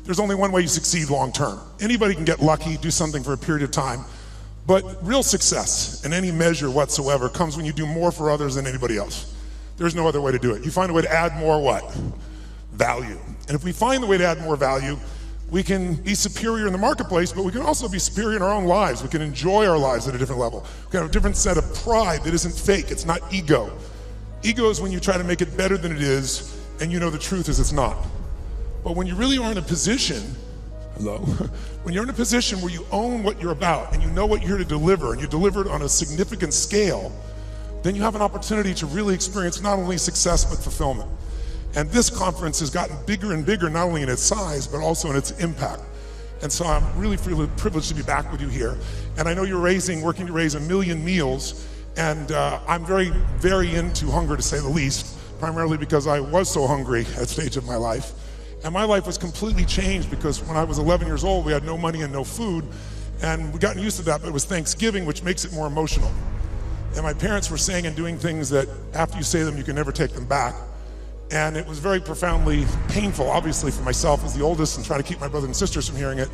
there's only one way you succeed long term. Anybody can get lucky, do something for a period of time, but real success in any measure whatsoever comes when you do more for others than anybody else. There's no other way to do it. You find a way to add more what? Value. And if we find the way to add more value, we can be superior in the marketplace, but we can also be superior in our own lives. We can enjoy our lives at a different level. We can have a different set of pride that isn't fake, it's not ego. Ego is when you try to make it better than it is, and you know the truth is it's not. But when you really are in a position, when you're in a position where you own what you're about, and you know what you're here to deliver, and you deliver it on a significant scale, then you have an opportunity to really experience not only success, but fulfillment. And this conference has gotten bigger and bigger, not only in its size, but also in its impact. And so I'm really privileged to be back with you here. And I know you're working to raise 1 million meals, and I'm very, very into hunger, to say the least, primarily because I was so hungry at a stage of my life. And my life was completely changed because when I was 11 years old, we had no money and no food, and we'd gotten used to that, but it was Thanksgiving, which makes it more emotional. And my parents were saying and doing things that after you say them, you can never take them back. And it was very profoundly painful, obviously for myself as the oldest and trying to keep my brothers and sisters from hearing it.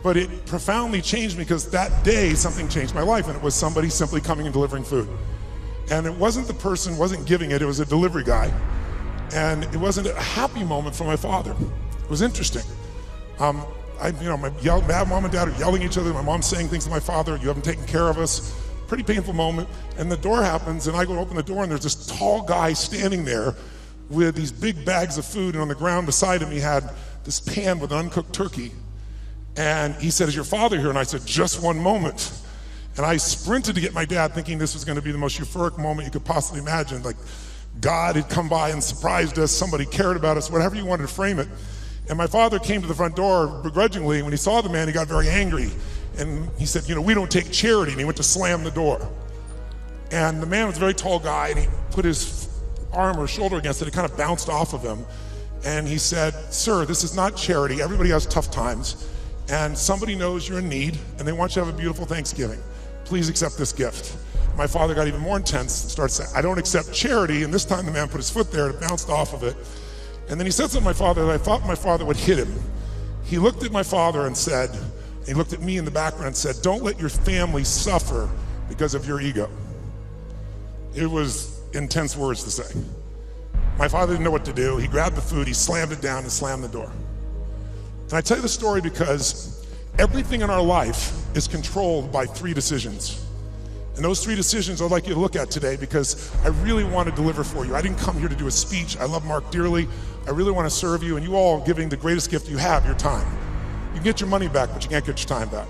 But it profoundly changed me because that day something changed my life, and it was somebody simply coming and delivering food. And it wasn't the person, wasn't giving it, it was a delivery guy. And it wasn't a happy moment for my father. It was interesting. My mom and dad are yelling at each other. My mom's saying things to my father, you haven't taken care of us. Pretty painful moment. And the door happens, and I go to open the door, and there's this tall guy standing there with these big bags of food, and on the ground beside him he had this pan with uncooked turkey. And he said, is your father here? And I said, just one moment. And I sprinted to get my dad, thinking this was gonna be the most euphoric moment you could possibly imagine. Like God had come by and surprised us, somebody cared about us, whatever you wanted to frame it. And my father came to the front door begrudgingly. When he saw the man, he got very angry. And he said, we don't take charity. And he went to slam the door. And the man was a very tall guy, and he put his arm or shoulder against it. It kind of bounced off of him. And he said, sir, this is not charity. Everybody has tough times. And somebody knows you're in need, and they want you to have a beautiful Thanksgiving. Please accept this gift. My father got even more intense and started saying, I don't accept charity. And this time the man put his foot there and it bounced off of it. And then he said something to my father that I thought my father would hit him. He looked at my father and said, he looked at me in the background and said, don't let your family suffer because of your ego. It was intense words to say. My father didn't know what to do. He grabbed the food, he slammed it down and slammed the door. And I tell you the story because everything in our life is controlled by 3 decisions. And those 3 decisions I'd like you to look at today because I really want to deliver for you. I didn't come here to do a speech. I love Mark dearly. I really want to serve you, and you all are giving the greatest gift you have, your time. You can get your money back, but you can't get your time back.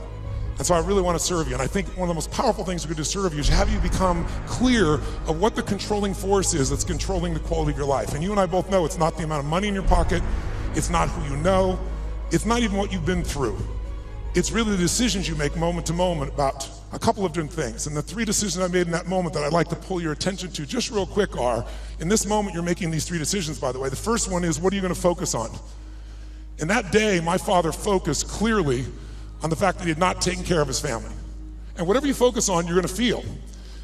And so I really want to serve you. And I think one of the most powerful things we could do to serve you is have you become clear of what the controlling force is that's controlling the quality of your life. And you and I both know it's not the amount of money in your pocket. It's not who you know. It's not even what you've been through. It's really the decisions you make moment to moment about a couple of different things. And the 3 decisions I made in that moment that I'd like to pull your attention to just real quick are, in this moment you're making these 3 decisions, by the way. The first one is, what are you going to focus on? In that day, my father focused clearly on the fact that he had not taken care of his family. And whatever you focus on, you're gonna feel.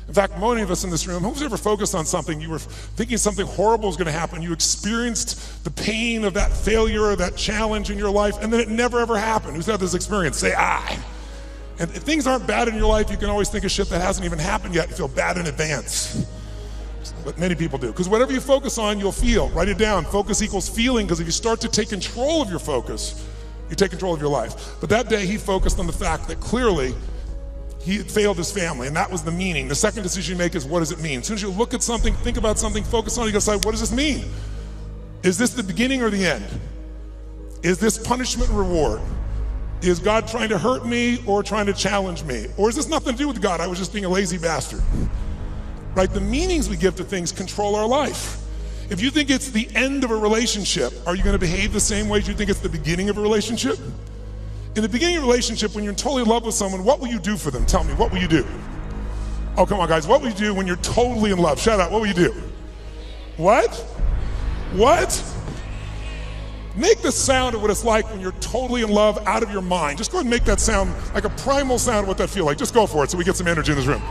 In fact, many of us in this room, who's ever focused on something, you were thinking something horrible was gonna happen, you experienced the pain of that failure or that challenge in your life, and then it never ever happened. Who's had this experience? Say, I. And if things aren't bad in your life, you can always think of shit that hasn't even happened yet and feel bad in advance. But many people do. Because whatever you focus on, you'll feel. Write it down. Focus equals feeling, because if you start to take control of your focus, you take control of your life. But that day he focused on the fact that clearly he had failed his family, and that was the meaning. The second decision you make is, what does it mean? As soon as you look at something, think about something, focus on it, you gotta decide, what does this mean? Is this the beginning or the end? Is this punishment and reward? Is God trying to hurt me or trying to challenge me? Or is this nothing to do with God? I was just being a lazy bastard. Right? The meanings we give to things control our life. If you think it's the end of a relationship, are you going to behave the same way as you think it's the beginning of a relationship? In the beginning of a relationship, when you're totally in love with someone, what will you do for them? Tell me, what will you do? Oh, come on, guys. What will you do when you're totally in love? Shout out, what will you do? What? What? Make the sound of what it's like when you're totally in love, out of your mind. Just go ahead and make that sound like a primal sound of what that feels like. Just go for it so we get some energy in this room.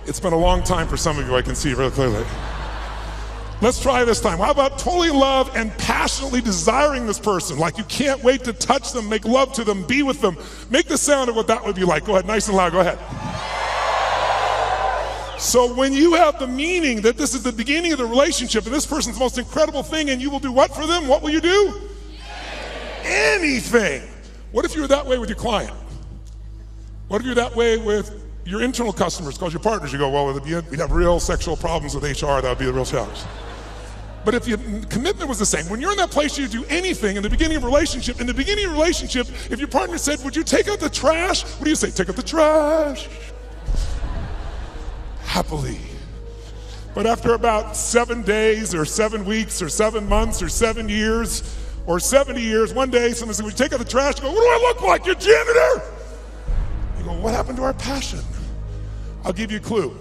It's been a long time for some of you, I can see really clearly. Let's try this time. How about totally love and passionately desiring this person? Like you can't wait to touch them, make love to them, be with them. Make the sound of what that would be like. Go ahead, nice and loud, go ahead. So when you have the meaning that this is the beginning of the relationship and this person's the most incredible thing and you will do what for them? What will you do? Anything. What if you were that way with your client? What if you're that way with your internal customers? Because your partners, you go, well, we'd have real sexual problems with HR, that would be the real challenge. But if your commitment was the same, when you're in that place, you do anything in the beginning of a relationship. In the beginning of a relationship, if your partner said, would you take out the trash? What do you say? Take out the trash. Happily. But after about 7 days or 7 weeks or 7 months or 7 years or 70 years, one day someone said, would you take out the trash? You go, what do I look like, your janitor? You go, what happened to our passion? I'll give you a clue.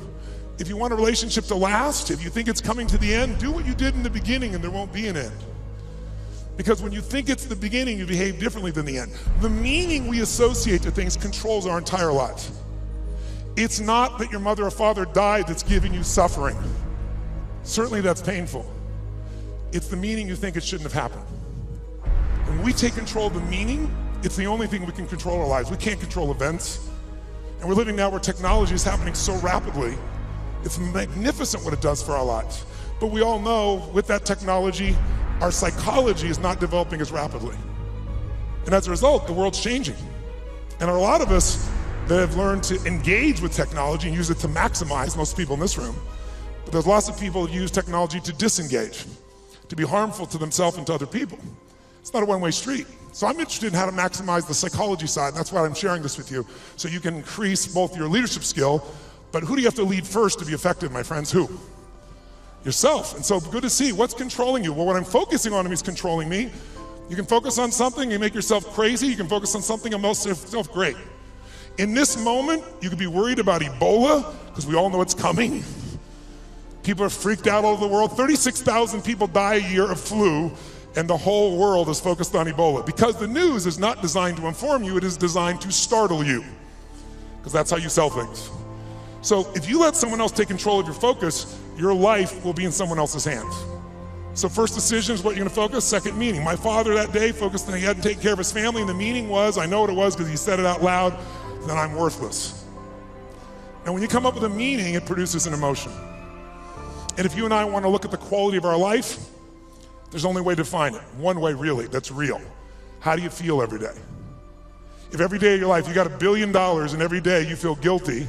If you want a relationship to last, if you think it's coming to the end, do what you did in the beginning and there won't be an end. Because when you think it's the beginning, you behave differently than the end. The meaning we associate to things controls our entire lives. It's not that your mother or father died that's giving you suffering. Certainly that's painful. It's the meaning you think it shouldn't have happened. When we take control of the meaning, it's the only thing we can control our lives. We can't control events. And we're living now where technology is happening so rapidly. It's magnificent what it does for our lives. But we all know with that technology, our psychology is not developing as rapidly. And as a result, the world's changing. And there are a lot of us that have learned to engage with technology and use it to maximize, most people in this room. But there's lots of people who use technology to disengage, to be harmful to themselves and to other people. It's not a one-way street. So I'm interested in how to maximize the psychology side, and that's why I'm sharing this with you, so you can increase both your leadership skill. But who do you have to lead first to be effective, my friends? Who? Yourself. And so good to see. What's controlling you? Well, what I'm focusing on is controlling me. You can focus on something and make yourself crazy. You can focus on something and make yourself great. In this moment, you could be worried about Ebola, because we all know it's coming. People are freaked out all over the world. 36,000 people die a year of flu, and the whole world is focused on Ebola. Because the news is not designed to inform you, it is designed to startle you. Because that's how you sell things. So if you let someone else take control of your focus, your life will be in someone else's hands. So first decision is what you're gonna focus, second meaning. My father that day focused on he hadn't taken care of his family, and the meaning was, I know what it was because he said it out loud, that I'm worthless. And when you come up with a meaning, it produces an emotion. And if you and I wanna look at the quality of our life, there's only a way to define it. One way really, that's real. How do you feel every day? If every day of your life you got $1 billion and every day you feel guilty,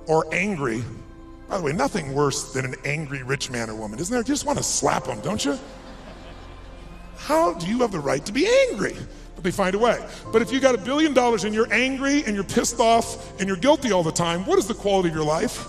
or angry. By the way, nothing worse than an angry rich man or woman, isn't there? You just want to slap them, don't you? How do you have the right to be angry? But they find a way. But if you got $1 billion and you're angry and you're pissed off and you're guilty all the time, what is the quality of your life?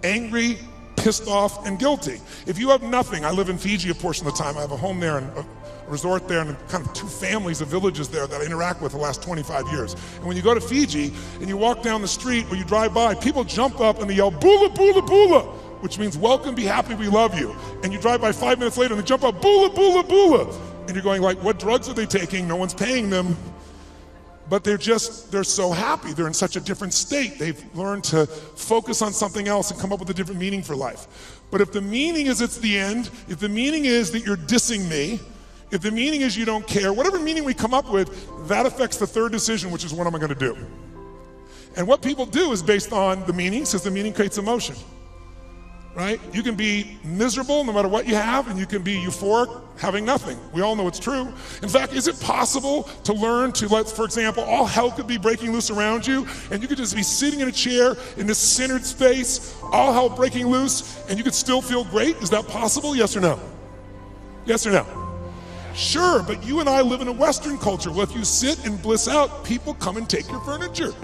Angry, pissed off, and guilty. If you have nothing, I live in Fiji a portion of the time. I have a home there and a resort there and kind of 2 families of villages there that I interact with the last 25 years. And when you go to Fiji and you walk down the street or you drive by, people jump up and they yell, "Bula, bula, bula," which means welcome, be happy, we love you. And you drive by 5 minutes later and they jump up, "Bula, bula, bula." And you're going like, what drugs are they taking? No one's paying them. But they're so happy. They're in such a different state. They've learned to focus on something else and come up with a different meaning for life. But if the meaning is it's the end, if the meaning is that you're dissing me, if the meaning is you don't care, whatever meaning we come up with, that affects the third decision, which is what am I gonna do? And what people do is based on the meaning, since the meaning creates emotion, right? You can be miserable no matter what you have, and you can be euphoric having nothing. We all know it's true. In fact, is it possible to learn to let, for example, all hell could be breaking loose around you, and you could just be sitting in a chair in this centered space, all hell breaking loose, and you could still feel great? Is that possible? Yes or no? Yes or no? Sure, but you and I live in a Western culture. Well, if you sit and bliss out, people come and take your furniture.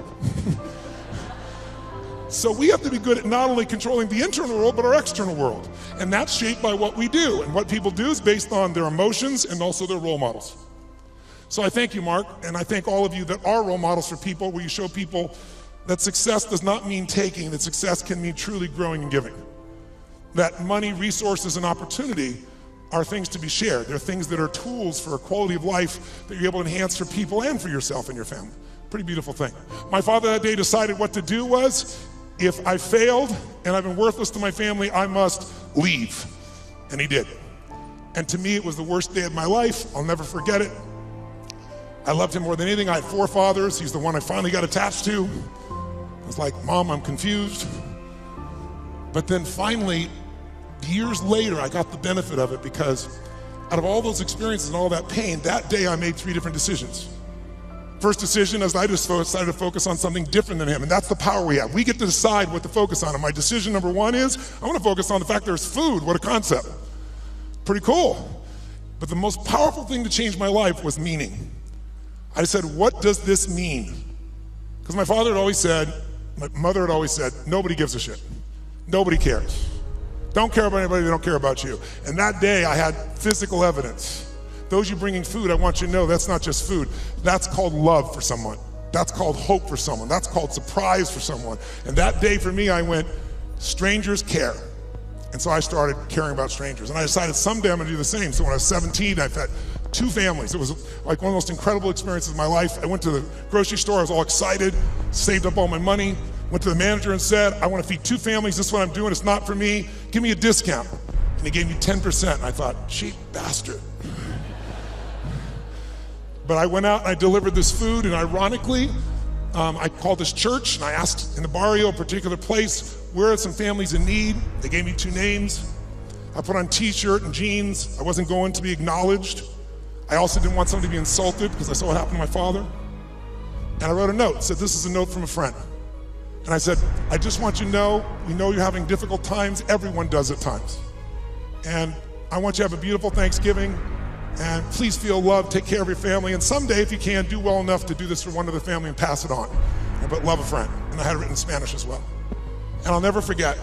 So we have to be good at not only controlling the internal world, but our external world. And that's shaped by what we do. And what people do is based on their emotions and also their role models. So I thank you, Mark, and I thank all of you that are role models for people, where you show people that success does not mean taking, that success can mean truly growing and giving. That money, resources, and opportunity are things to be shared. They're things that are tools for a quality of life that you're able to enhance for people and for yourself and your family. Pretty beautiful thing. My father that day decided what to do was, if I failed and I've been worthless to my family, I must leave. And he did. And to me, it was the worst day of my life. I'll never forget it. I loved him more than anything. I had 4 fathers. He's the one I finally got attached to. I was like, Mom, I'm confused. But then finally, years later, I got the benefit of it, because out of all those experiences and all that pain, that day I made 3 different decisions. First decision is I just decided to focus on something different than him, and that's the power we have. We get to decide what to focus on, and my decision number 1 is I want to focus on the fact there's food. What a concept. Pretty cool. But the most powerful thing to change my life was meaning. I said, what does this mean? Because my father had always said, my mother had always said, nobody gives a shit. Nobody cares. Don't care about anybody, they don't care about you. And that day I had physical evidence. Those you bringing food, I want you to know that's not just food. That's called love for someone. That's called hope for someone. That's called surprise for someone. And that day for me, I went, strangers care. And so I started caring about strangers. And I decided someday I'm gonna do the same. So when I was 17, I fed 2 families. It was like one of the most incredible experiences of my life. I went to the grocery store, I was all excited, saved up all my money, went to the manager and said, I want to feed 2 families, this is what I'm doing, it's not for me, give me a discount. And he gave me 10%, and I thought, cheap bastard. But I went out and I delivered this food, and ironically, I called this church and I asked in the barrio, a particular place, where are some families in need? They gave me 2 names. I put on t-shirt and jeans. I wasn't going to be acknowledged. I also didn't want someone to be insulted because I saw what happened to my father. And I wrote a note, said, this is a note from a friend. And I said, I just want you to know, we know you're having difficult times, everyone does at times. And I want you to have a beautiful Thanksgiving, and please feel loved, take care of your family, and someday, if you can, do well enough to do this for one other family and pass it on. But love a friend. And I had it written in Spanish as well. And I'll never forget,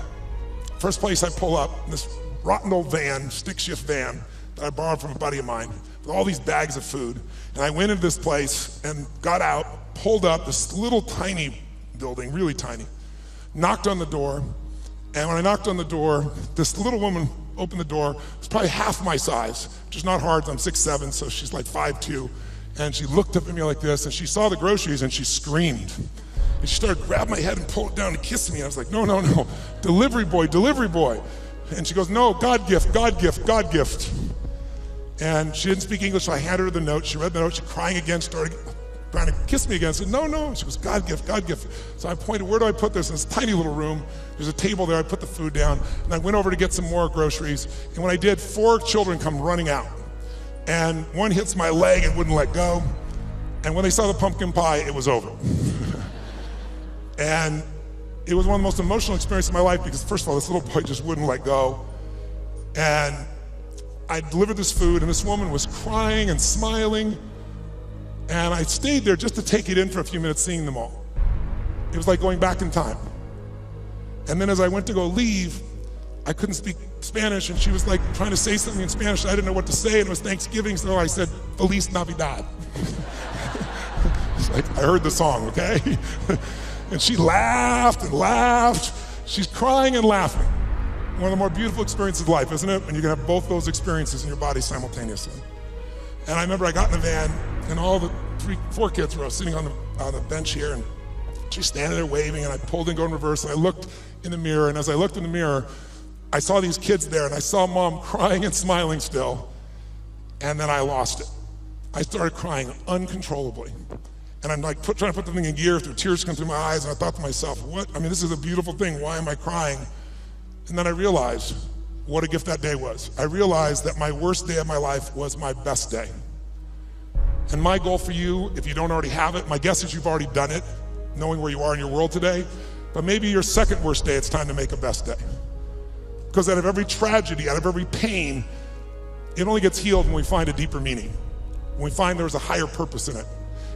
first place I pull up, this rotten old van, stick shift van, that I borrowed from a buddy of mine, with all these bags of food. And I went into this place and got out, pulled up this little tiny building, really tiny, knocked on the door, and when I knocked on the door, this little woman opened the door. It was probably half my size, which is not hard, I'm 6'7", so she's like 5'2", and she looked up at me like this, and she saw the groceries, and she screamed. And she started grabbing my head and pulled it down and kissing me. I was like, no, no, no, delivery boy, delivery boy. And she goes, no, God gift, God gift, God gift. And she didn't speak English, so I handed her the note. She read the note, she crying again, started trying to kiss me again. I said, no, no. She goes, God gift, God gift. So I pointed, where do I put this? In this tiny little room, there's a table there, I put the food down, and I went over to get some more groceries. And when I did, 4 children come running out. And one hits my leg and wouldn't let go. And when they saw the pumpkin pie, it was over. And it was one of the most emotional experiences of my life, because first of all, this little boy just wouldn't let go. And I delivered this food, and this woman was crying and smiling. And I stayed there just to take it in for a few minutes, seeing them all. It was like going back in time. And then as I went to go leave, I couldn't speak Spanish, and she was like trying to say something in Spanish. I didn't know what to say, and it was Thanksgiving, so I said, Feliz Navidad. It's like, I heard the song, okay? And she laughed and laughed. She's crying and laughing. One of the more beautiful experiences of life, isn't it? When you can have both those experiences in your body simultaneously. And I remember I got in the van, and all the 4 kids were sitting on the bench here, and she's standing there waving, and I pulled and go in reverse, and I looked in the mirror, and as I looked in the mirror, I saw these kids there, and I saw Mom crying and smiling still, and then I lost it. I started crying uncontrollably. And I'm like trying to put the thing in gear, through tears come through my eyes, and I thought to myself, what? I mean, this is a beautiful thing, why am I crying? And then I realized what a gift that day was. I realized that my worst day of my life was my best day. And my goal for you, if you don't already have it, my guess is you've already done it, knowing where you are in your world today, but maybe your second worst day, it's time to make a best day. Because out of every tragedy, out of every pain, it only gets healed when we find a deeper meaning, when we find there's a higher purpose in it.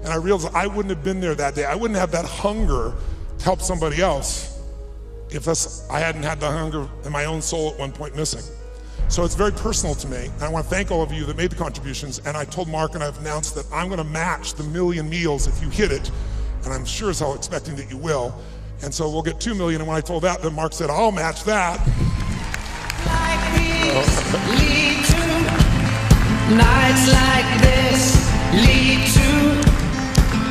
And I realized I wouldn't have been there that day. I wouldn't have that hunger to help somebody else if I hadn't had the hunger in my own soul at one point missing. So it's very personal to me. And I want to thank all of you that made the contributions. And I told Mark, and I've announced that I'm going to match the 1 million meals if you hit it. And I'm sure as hell expecting that you will. And so we'll get 2 million. And when I told that, then Mark said, I'll match that. Like these lead to nights like this, lead to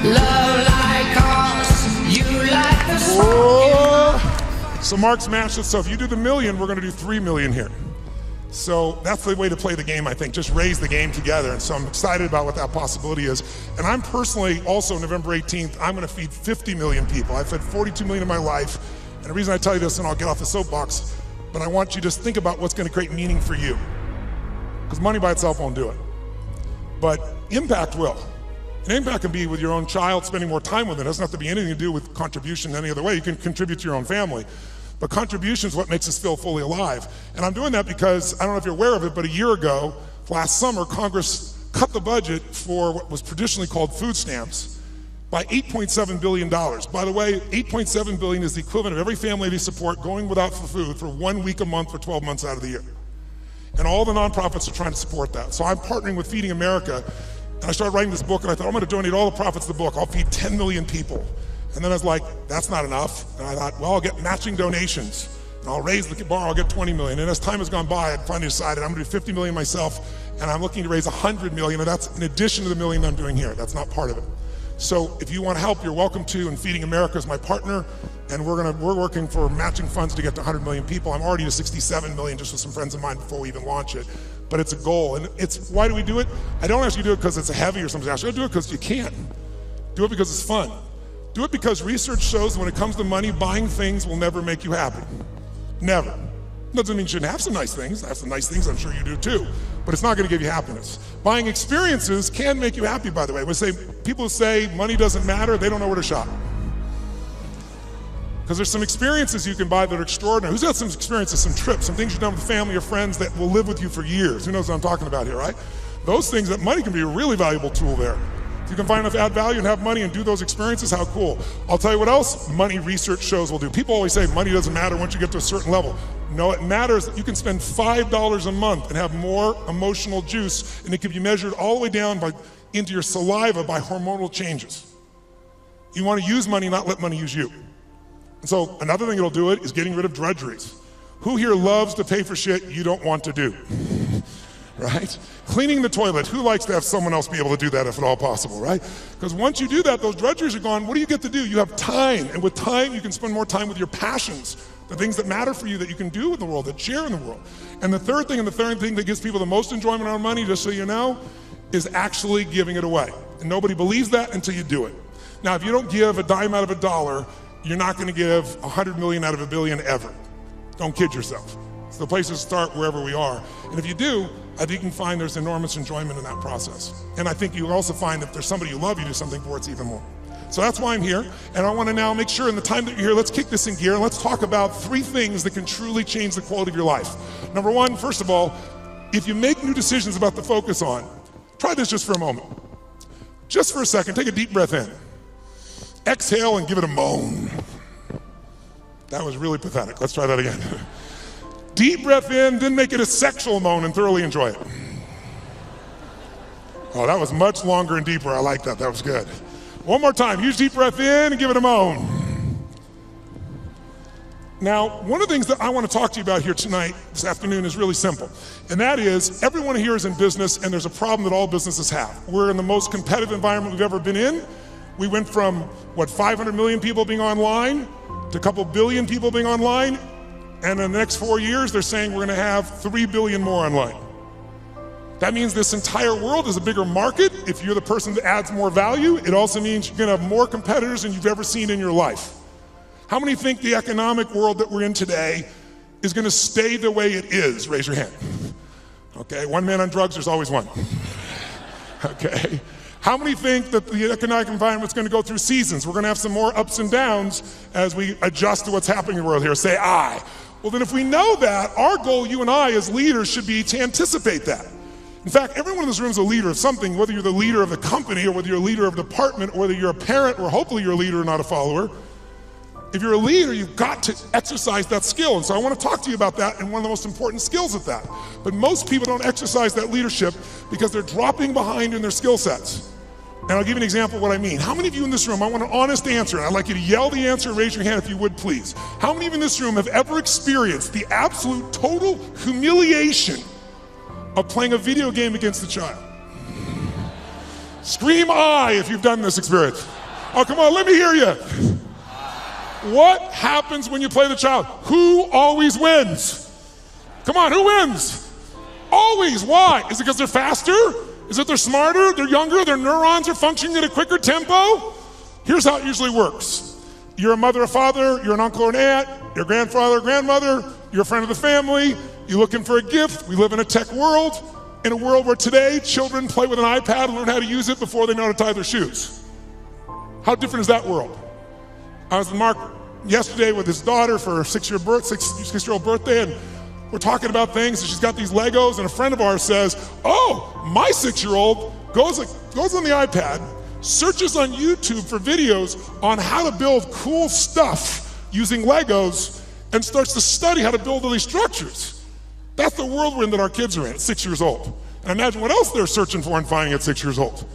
love like ours, you like the song. So Mark's matched it, so if you do the 1 million, we're gonna do 3 million here. So that's the way to play the game, I think, just raise the game together. And so I'm excited about what that possibility is. And I'm personally also, November 18th, I'm gonna feed 50 million people. I've fed 42 million in my life. And the reason I tell you this, and I'll get off the soapbox, but I want you to just think about what's gonna create meaning for you. Because money by itself won't do it. But impact will. And impact can be with your own child, spending more time with it. It doesn't have to be anything to do with contribution any other way. You can contribute to your own family. But contribution is what makes us feel fully alive. And I'm doing that because, I don't know if you're aware of it, but a year ago, last summer, Congress cut the budget for what was traditionally called food stamps by $8.7 billion. By the way, $8.7 billion is the equivalent of every family they support going without food for 1 week a month for 12 months out of the year. And all the nonprofits are trying to support that. So I'm partnering with Feeding America, and I started writing this book, and I thought, I'm gonna donate all the profits of the book. I'll feed 10 million people. And then I was like, that's not enough. And I thought, well, I'll get matching donations. And I'll raise the bar, I'll get 20 million. And as time has gone by, I finally decided I'm gonna do 50 million myself, and I'm looking to raise 100 million, and that's in addition to the million I'm doing here. That's not part of it. So if you want help, you're welcome to, and Feeding America is my partner, and we're working for matching funds to get to 100 million people. I'm already to 67 million just with some friends of mine before we even launch it. But it's a goal, and why do we do it? I don't ask you to do it because it's heavy or something else. I do it because you can. Do it because it's fun. Do it because research shows when it comes to money, buying things will never make you happy. Never. Doesn't mean you shouldn't have some nice things. I have some nice things, I'm sure you do too. But it's not gonna give you happiness. Buying experiences can make you happy, by the way. People who say money doesn't matter, they don't know where to shop. Because there's some experiences you can buy that are extraordinary. Who's got some experiences, some trips, some things you've done with family or friends that will live with you for years? Who knows what I'm talking about here, right? Those things, that money can be a really valuable tool there. If you can find enough add value and have money and do those experiences, how cool. I'll tell you what else money research shows will do. People always say money doesn't matter once you get to a certain level. No, it matters that you can spend $5 a month and have more emotional juice, and it can be measured all the way down into your saliva by hormonal changes. You want to use money, not let money use you. And so another thing that'll do it is getting rid of drudgeries. Who here loves to pay for shit you don't want to do? Right? Cleaning the toilet, who likes to have someone else be able to do that if at all possible, right? Because once you do that, those drudgeries are gone. What do you get to do? You have time, and with time, you can spend more time with your passions, the things that matter for you that you can do in the world, that share in the world. And the third thing that gives people the most enjoyment out of money, just so you know, is actually giving it away. And nobody believes that until you do it. Now, if you don't give a dime out of a dollar, you're not gonna give 100 million out of a billion ever. Don't kid yourself. It's the place to start wherever we are. And if you do, I think you can find there's enormous enjoyment in that process. And I think you'll also find if there's somebody you love, you do something for, it's even more. So that's why I'm here. And I want to now make sure in the time that you're here, let's kick this in gear and let's talk about 3 things that can truly change the quality of your life. Number 1, first of all, if you make new decisions about the focus on, try this just for a moment. Just for a second, take a deep breath in. Exhale and give it a moan. That was really pathetic. Let's try that again. Deep breath in, then make it a sexual moan and thoroughly enjoy it. Oh, that was much longer and deeper. I like that. That was good. One more time. Use deep breath in and give it a moan. Now, one of the things that I want to talk to you about here tonight, this afternoon, is really simple. And that is, everyone here is in business, and there's a problem that all businesses have. We're in the most competitive environment we've ever been in. We went from, 500 million people being online to a couple billion people being online. And in the next 4 years, they're saying we're gonna have 3 billion more online. That means this entire world is a bigger market. If you're the person that adds more value, it also means you're gonna have more competitors than you've ever seen in your life. How many think the economic world that we're in today is gonna stay the way it is? Raise your hand. Okay, one man on drugs, there's always one. Okay. How many think that the economic environment's gonna go through seasons? We're gonna have some more ups and downs as we adjust to what's happening in the world here. Say aye. Well then if we know that, our goal, you and I as leaders, should be to anticipate that. In fact, everyone in this room is a leader of something, whether you're the leader of the company or whether you're a leader of a department or whether you're a parent or hopefully you're a leader, not a follower. If you're a leader, you've got to exercise that skill. And so I want to talk to you about that and one of the most important skills at that. But most people don't exercise that leadership because they're dropping behind in their skill sets. And I'll give you an example of what I mean. How many of you in this room, I want an honest answer, and I'd like you to yell the answer and raise your hand if you would, please. How many of you in this room have ever experienced the absolute total humiliation of playing a video game against a child? Scream aye if you've done this experience. Oh, come on, let me hear you. What happens when you play the child? Who always wins? Come on, who wins? Always. Why? Is it because they're faster? Is it they're smarter, they're younger, their neurons are functioning at a quicker tempo? Here's how it usually works. You're a mother or father, you're an uncle or an aunt, you're a grandfather or grandmother, you're a friend of the family, you're looking for a gift. We live in a tech world, in a world where today children play with an iPad and learn how to use it before they know how to tie their shoes. How different is that world? I was with Mark yesterday with his daughter for her six-year-old birthday, and we're talking about things, and she's got these Legos, and a friend of ours says, oh, my 6-year-old goes on the iPad, searches on YouTube for videos on how to build cool stuff using Legos, and starts to study how to build all these structures. That's the world we're in, that our kids are in at 6 years old. And imagine what else they're searching for and finding at 6 years old.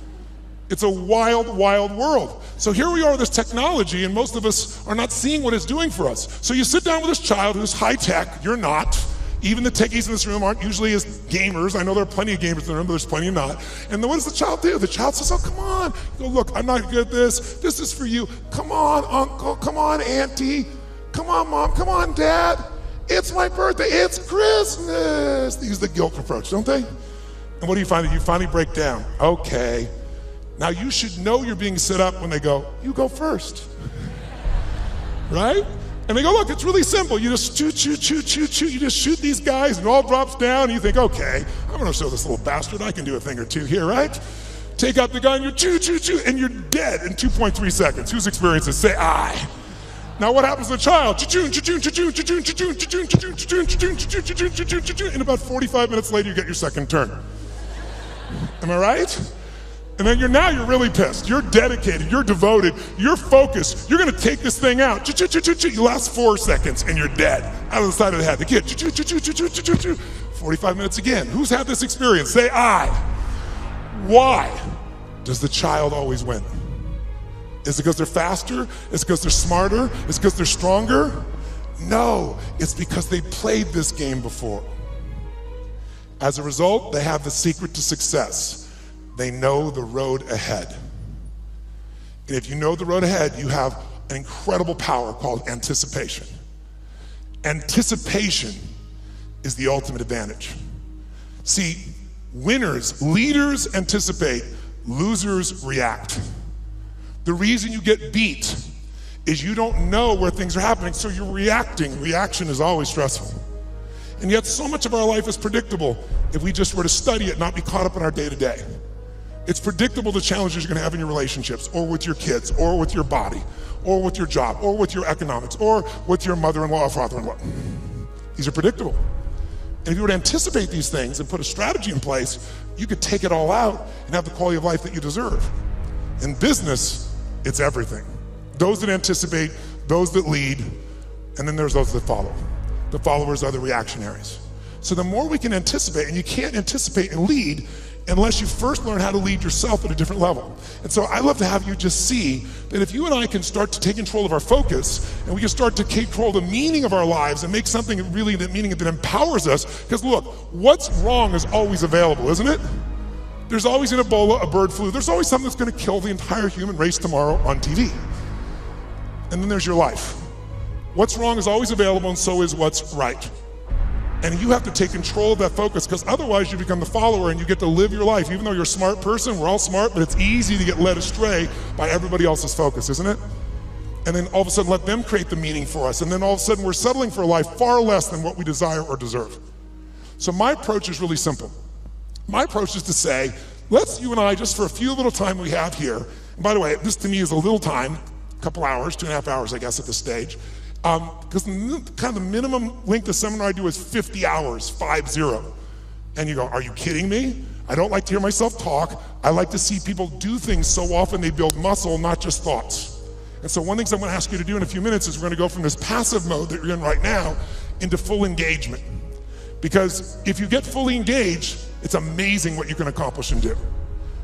It's a wild, wild world. So here we are with this technology, and most of us are not seeing what it's doing for us. So you sit down with this child who's high tech, you're not. Even the techies in this room aren't usually as gamers. I know there are plenty of gamers in the room, but there's plenty of not. And then what does the child do? The child says, oh, come on. You go, look, I'm not good at this. This is for you. Come on, uncle. Come on, auntie. Come on, mom. Come on, dad. It's my birthday. It's Christmas. They use the guilt approach, don't they? And what do you find? You finally break down. Okay. Now you should know you're being set up when they go, you go first. Right? And they go, look, it's really simple. You just shoot. You just shoot these guys and it all drops down. And you think, okay, I'm gonna show this little bastard I can do a thing or two here, right? Take out the gun, you shoot, and you're dead in 2.3 seconds. Who's experienced this? Say I. Now what happens to the child? And about 45 minutes later, you get your second turn. Am I right? And then you're really pissed. You're dedicated, you're devoted, you're focused. You're gonna take this thing out. You last 4 seconds and you're dead. Out of the side of the head. The kid, 45 minutes again. Who's had this experience? Say I. Why does the child always win? Is it because they're faster? Is it because they're smarter? Is it because they're stronger? No, it's because they played this game before. As a result, they have the secret to success. They know the road ahead. And if you know the road ahead, you have an incredible power called anticipation. Anticipation is the ultimate advantage. See, winners, leaders anticipate, losers react. The reason you get beat is you don't know where things are happening, so you're reacting. Reaction is always stressful. And yet so much of our life is predictable if we just were to study it, not be caught up in our day-to-day. It's predictable the challenges you're gonna have in your relationships, or with your kids, or with your body, or with your job, or with your economics, or with your mother-in-law or father-in-law. These are predictable. And if you were to anticipate these things and put a strategy in place, you could take it all out and have the quality of life that you deserve. In business, it's everything. Those that anticipate, those that lead, and then there's those that follow. The followers are the reactionaries. So the more we can anticipate, and you can't anticipate and lead unless you first learn how to lead yourself at a different level. And so I love to have you just see that if you and I can start to take control of our focus, and we can start to control the meaning of our lives and make something really that meaning that empowers us, because look, what's wrong is always available, isn't it? There's always an Ebola, a bird flu, there's always something that's gonna kill the entire human race tomorrow on TV. And then there's your life. What's wrong is always available, and so is what's right. And you have to take control of that focus, because otherwise you become the follower and you get to live your life. Even though you're a smart person, we're all smart, but it's easy to get led astray by everybody else's focus, isn't it? And then all of a sudden let them create the meaning for us. And then all of a sudden we're settling for a life far less than what we desire or deserve. So my approach is really simple. My approach is to say, let's you and I, just for a few little time we have here, and by the way, this to me is a little time, a couple hours, 2.5 hours, I guess, at this stage. Because kind of the minimum length of seminar I do is 50 hours, 50. And you go, are you kidding me? I don't like to hear myself talk. I like to see people do things so often they build muscle, not just thoughts. And so one thing I'm gonna ask you to do in a few minutes is we're gonna go from this passive mode that you're in right now into full engagement. Because if you get fully engaged, it's amazing what you can accomplish and do.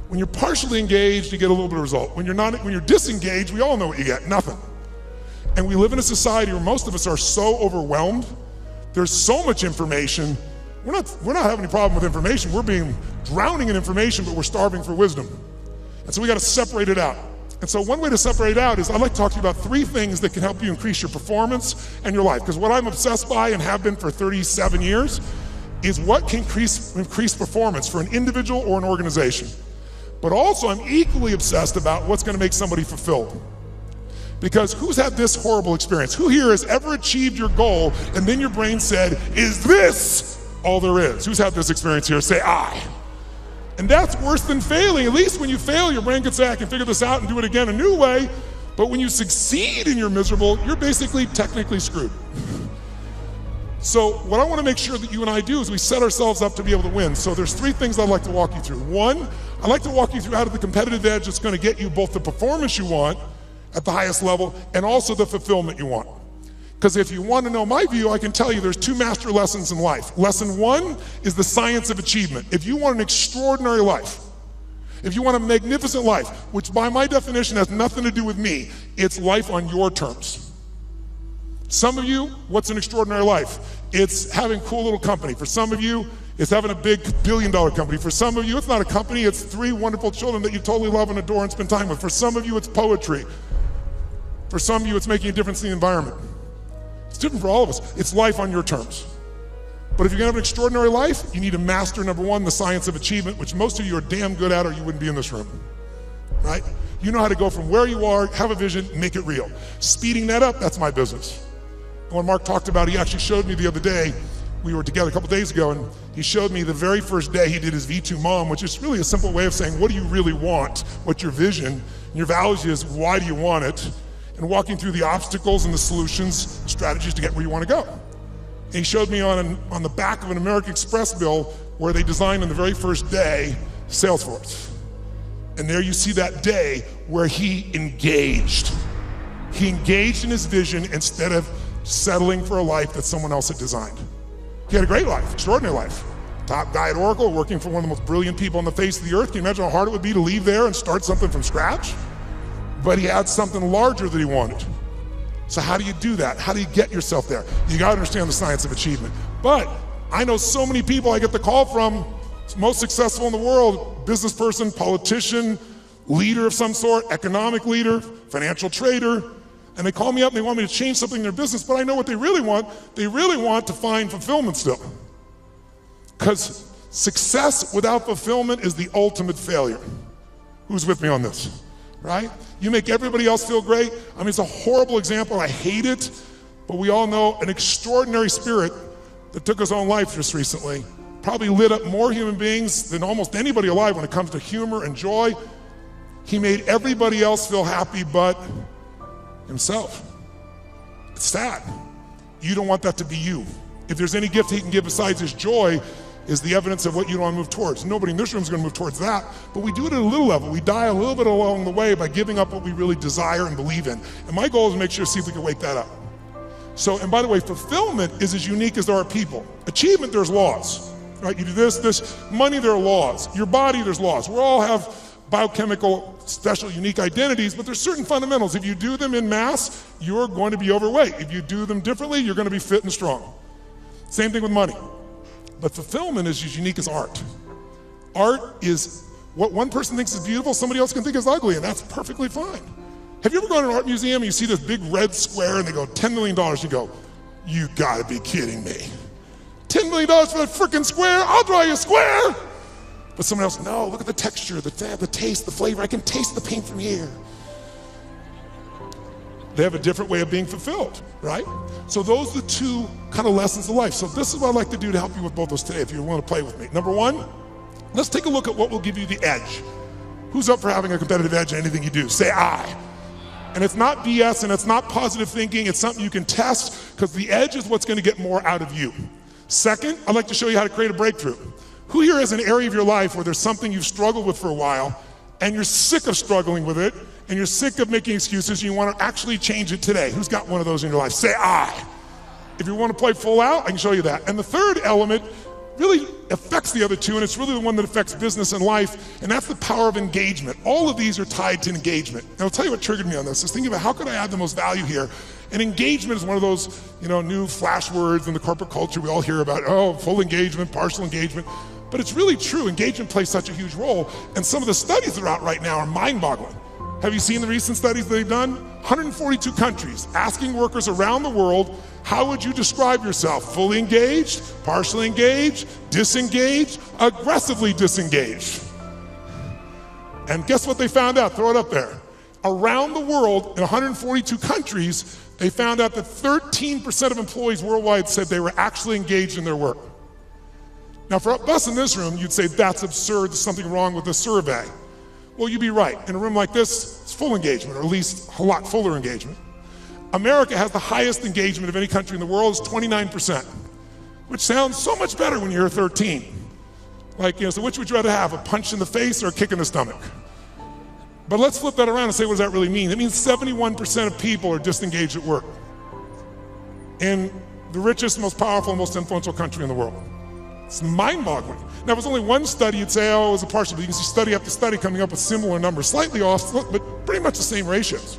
When you're partially engaged, you get a little bit of result. When you're disengaged, we all know what you get, nothing. And we live in a society where most of us are so overwhelmed. There's so much information. We're not having any problem with information. We're drowning in information, but we're starving for wisdom. And so we gotta separate it out. And so one way to separate it out is I'd like to talk to you about 3 things that can help you increase your performance and your life. Because what I'm obsessed by and have been for 37 years is what can increase performance for an individual or an organization. But also I'm equally obsessed about what's gonna make somebody fulfilled. Because who's had this horrible experience? Who here has ever achieved your goal and then your brain said, is this all there is? Who's had this experience here? Say I. And that's worse than failing. At least when you fail, your brain can say, I can figure this out and do it again a new way. But when you succeed and you're miserable, you're basically technically screwed. So what I want to make sure that you and I do is we set ourselves up to be able to win. So there's 3 things I'd like to walk you through. 1, I'd like to walk you through how to the competitive edge that's going to get you both the performance you want at the highest level and also the fulfillment you want. Because if you want to know my view, I can tell you there's 2 master lessons in life. Lesson 1 is the science of achievement. If you want an extraordinary life, if you want a magnificent life, which by my definition has nothing to do with me, it's life on your terms. Some of you, what's an extraordinary life? It's having a cool little company. For some of you, it's having a big billion-dollar company. For some of you, it's not a company, it's 3 wonderful children that you totally love and adore and spend time with. For some of you, it's poetry. For some of you, it's making a difference in the environment. It's different for all of us. It's life on your terms. But if you're gonna have an extraordinary life, you need to master, number 1, the science of achievement, which most of you are damn good at or you wouldn't be in this room, right? You know how to go from where you are, have a vision, make it real. Speeding that up, that's my business. And when Mark talked about, he actually showed me the other day, we were together a couple days ago, and he showed me the very first day he did his V2 Mom, which is really a simple way of saying, what do you really want? What's your vision? And your values is, why do you want it? And walking through the obstacles and the solutions, strategies to get where you want to go. And he showed me on the back of an American Express bill where they designed on the very first day, Salesforce. And there you see that day where he engaged. He engaged in his vision instead of settling for a life that someone else had designed. He had a great life, extraordinary life. Top guy at Oracle, working for one of the most brilliant people on the face of the earth. Can you imagine how hard it would be to leave there and start something from scratch? But he had something larger that he wanted. So how do you do that? How do you get yourself there? You gotta understand the science of achievement. But I know so many people I get the call from, most successful in the world, business person, politician, leader of some sort, economic leader, financial trader, and they call me up and they want me to change something in their business, but I know what they really want. They really want to find fulfillment still. Because success without fulfillment is the ultimate failure. Who's with me on this? Right? You make everybody else feel great. I mean, it's a horrible example, I hate it, but we all know an extraordinary spirit that took his own life just recently, probably lit up more human beings than almost anybody alive when it comes to humor and joy. He made everybody else feel happy but himself. It's sad. You don't want that to be you. If there's any gift he can give besides his joy, is the evidence of what you don't want to move towards. Nobody in this room is going to move towards that, but we do it at a little level. We die a little bit along the way by giving up what we really desire and believe in. And my goal is to make sure to see if we can wake that up. So, and by the way, fulfillment is as unique as there are people. Achievement, there's laws, right? You do this, money, there are laws. Your body, there's laws. We all have biochemical, special, unique identities, but there's certain fundamentals. If you do them in mass, you're going to be overweight. If you do them differently, you're going to be fit and strong. Same thing with money. But fulfillment is as unique as art. Art is what one person thinks is beautiful, somebody else can think is ugly, and that's perfectly fine. Have you ever gone to an art museum and you see this big red square and they go, $10 million, you go, you gotta be kidding me. $10 million for that freaking square? I'll draw you a square. But someone else, no, look at the texture, the taste, the flavor, I can taste the paint from here. They have a different way of being fulfilled, right? So those are the 2 kind of lessons of life. So this is what I'd like to do to help you with both those today, if you want to play with me. Number 1, let's take a look at what will give you the edge. Who's up for having a competitive edge in anything you do? Say I. And it's not BS and it's not positive thinking, it's something you can test, because the edge is what's going to get more out of you. Second, I'd like to show you how to create a breakthrough. Who here has an area of your life where there's something you've struggled with for a while, and you're sick of struggling with it, and you're sick of making excuses, and you want to actually change it today? Who's got one of those in your life? Say I. If you want to play full out, I can show you that. And the third element really affects the other 2, and it's really the one that affects business and life, and that's the power of engagement. All of these are tied to engagement. And I'll tell you what triggered me on this, is thinking about how could I add the most value here. And engagement is one of those, new flash words in the corporate culture we all hear about, oh, full engagement, partial engagement. But it's really true, engagement plays such a huge role, and some of the studies that are out right now are mind-boggling. Have you seen the recent studies they've done? 142 countries asking workers around the world How would you describe yourself? Fully engaged, partially engaged, disengaged, aggressively disengaged? And guess what they found out? Throw it up there. Around the world, in 142 countries, they found out that 13% of employees worldwide said they were actually engaged in their work. Now, for us in this room, you'd say that's absurd, there's something wrong with the survey. Well, you'd be right. In a room like this, it's full engagement, or at least a lot fuller engagement. America has the highest engagement of any country in the world, it's 29%, which sounds so much better when you hear 13. Like, so which would you rather have, a punch in the face or a kick in the stomach? But let's flip that around and say, what does that really mean? It means 71% of people are disengaged at work in the richest, most powerful, most influential country in the world. It's mind-boggling. Now, if it was only one study, you'd say, oh, it was a partial, but you can see study after study coming up with similar numbers, slightly off, but pretty much the same ratios.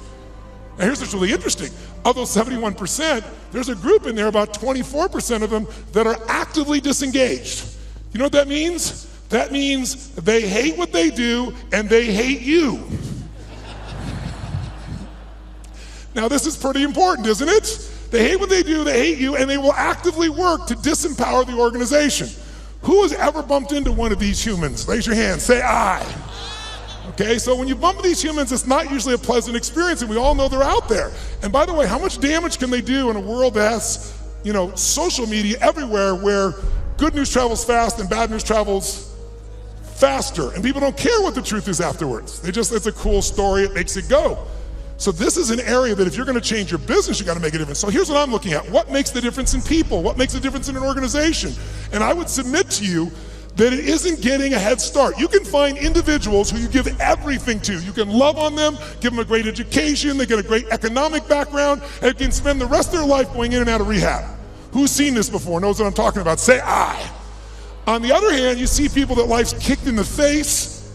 Now, here's what's really interesting. Of those 71%, there's a group in there, about 24% of them, that are actively disengaged. You know what that means? That means they hate what they do and they hate you. Now, this is pretty important, isn't it? They hate what they do, they hate you, and they will actively work to disempower the organization. Who has ever bumped into one of these humans? Raise your hand, say I. Okay, so when you bump into these humans, it's not usually a pleasant experience, and we all know they're out there. And by the way, how much damage can they do in a world that has, social media everywhere, where good news travels fast and bad news travels faster, and people don't care what the truth is afterwards. It's a cool story, it makes it go. So this is an area that if you're gonna change your business, you gotta make a difference. So here's what I'm looking at. What makes the difference in people? What makes the difference in an organization? And I would submit to you that it isn't getting a head start. You can find individuals who you give everything to. You can love on them, give them a great education, they get a great economic background, and can spend the rest of their life going in and out of rehab. Who's seen this before, knows what I'm talking about? Say I. On the other hand, you see people that life's kicked in the face,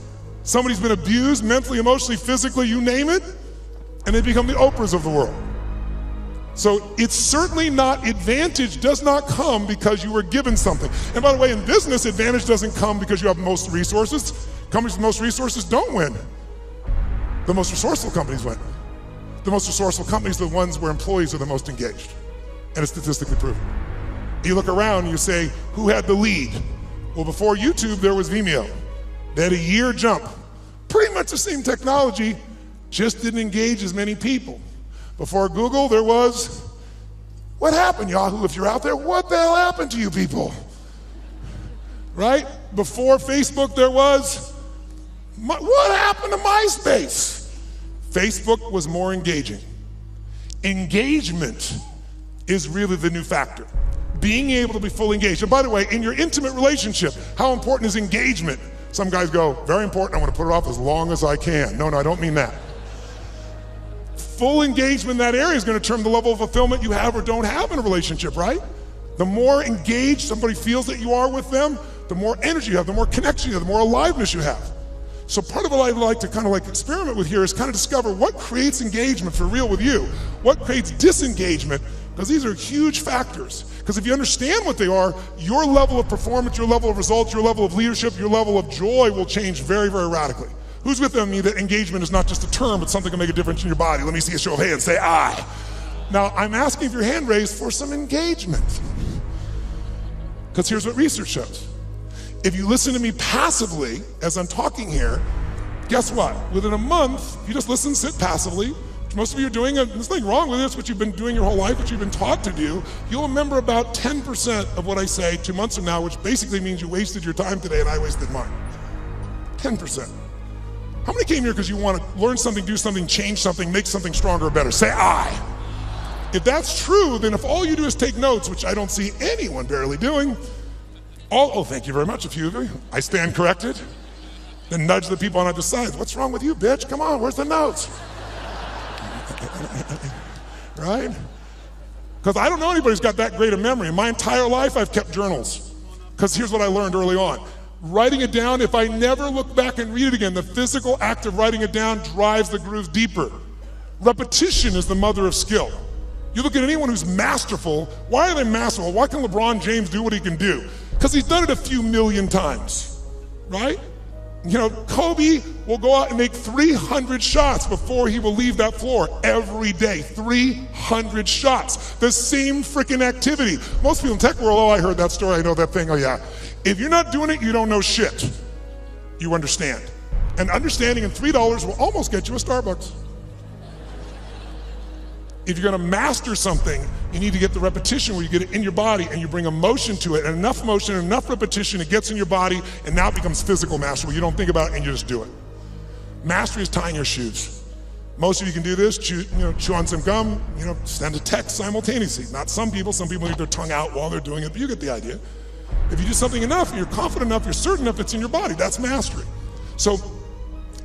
somebody's been abused mentally, emotionally, physically, you name it, and they become the Oprahs of the world. So it's certainly not, advantage does not come because you were given something. And by the way, in business, advantage doesn't come because you have most resources. Companies with most resources don't win. The most resourceful companies win. The most resourceful companies are the ones where employees are the most engaged. And it's statistically proven. You look around and you say, who had the lead? Well, before YouTube, there was Vimeo. They had a year jump. Pretty much the same technology, just didn't engage as many people. Before Google, there was, what happened, Yahoo? If you're out there, what the hell happened to you people? Right? Before Facebook, there was, what happened to MySpace? Facebook was more engaging. Engagement is really the new factor. Being able to be fully engaged. And by the way, in your intimate relationship, how important is engagement? Some guys go, very important, I want to put it off as long as I can. No, I don't mean that. Full engagement in that area is going to determine the level of fulfillment you have or don't have in a relationship, right? The more engaged somebody feels that you are with them, the more energy you have, the more connection you have, the more aliveness you have. So part of what I'd like to experiment with here is kind of discover what creates engagement for real with you, what creates disengagement, because these are huge factors. Because if you understand what they are, your level of performance, your level of results, your level of leadership, your level of joy will change very, very radically. Who's with me that engagement is not just a term, but something that can make a difference in your body? Let me see a show of hands, say I. Now, I'm asking if your hand raised for some engagement. Because here's what research shows. If you listen to me passively as I'm talking here, guess what? Within a month, if you just listen, sit passively, which most of you are doing, and there's nothing wrong with this, what you've been doing your whole life, what you've been taught to do, you'll remember about 10% of what I say 2 months from now, which basically means you wasted your time today and I wasted mine. 10%. How many came here because you want to learn something, do something, change something, make something stronger or better? Say I. If that's true, then if all you do is take notes, which I don't see anyone barely doing, thank you very much, a few of you. I stand corrected. Then nudge the people on either side. What's wrong with you, bitch? Come on, where's the notes? Right? Because I don't know anybody who's got that great a memory. In my entire life, I've kept journals. Because here's what I learned early on. Writing it down, if I never look back and read it again, the physical act of writing it down drives the grooves deeper. Repetition is the mother of skill. You look at anyone who's masterful, why are they masterful? Why can LeBron James do what he can do? Because he's done it a few million times, right? Kobe will go out and make 300 shots before he will leave that floor every day. 300 shots. The same freaking activity. Most people in tech world, oh, I heard that story, I know that thing, oh yeah. If you're not doing it, you don't know shit. You understand. And understanding in $3 will almost get you a Starbucks. If you're gonna master something, you need to get the repetition where you get it in your body and you bring emotion to it, and enough motion, enough repetition, it gets in your body, and now it becomes physical mastery where you don't think about it and you just do it. Mastery is tying your shoes. Most of you can do this, chew on some gum, send a text simultaneously. Not some people leave their tongue out while they're doing it, but you get the idea. If you do something enough, you're confident enough, you're certain enough it's in your body, that's mastery. So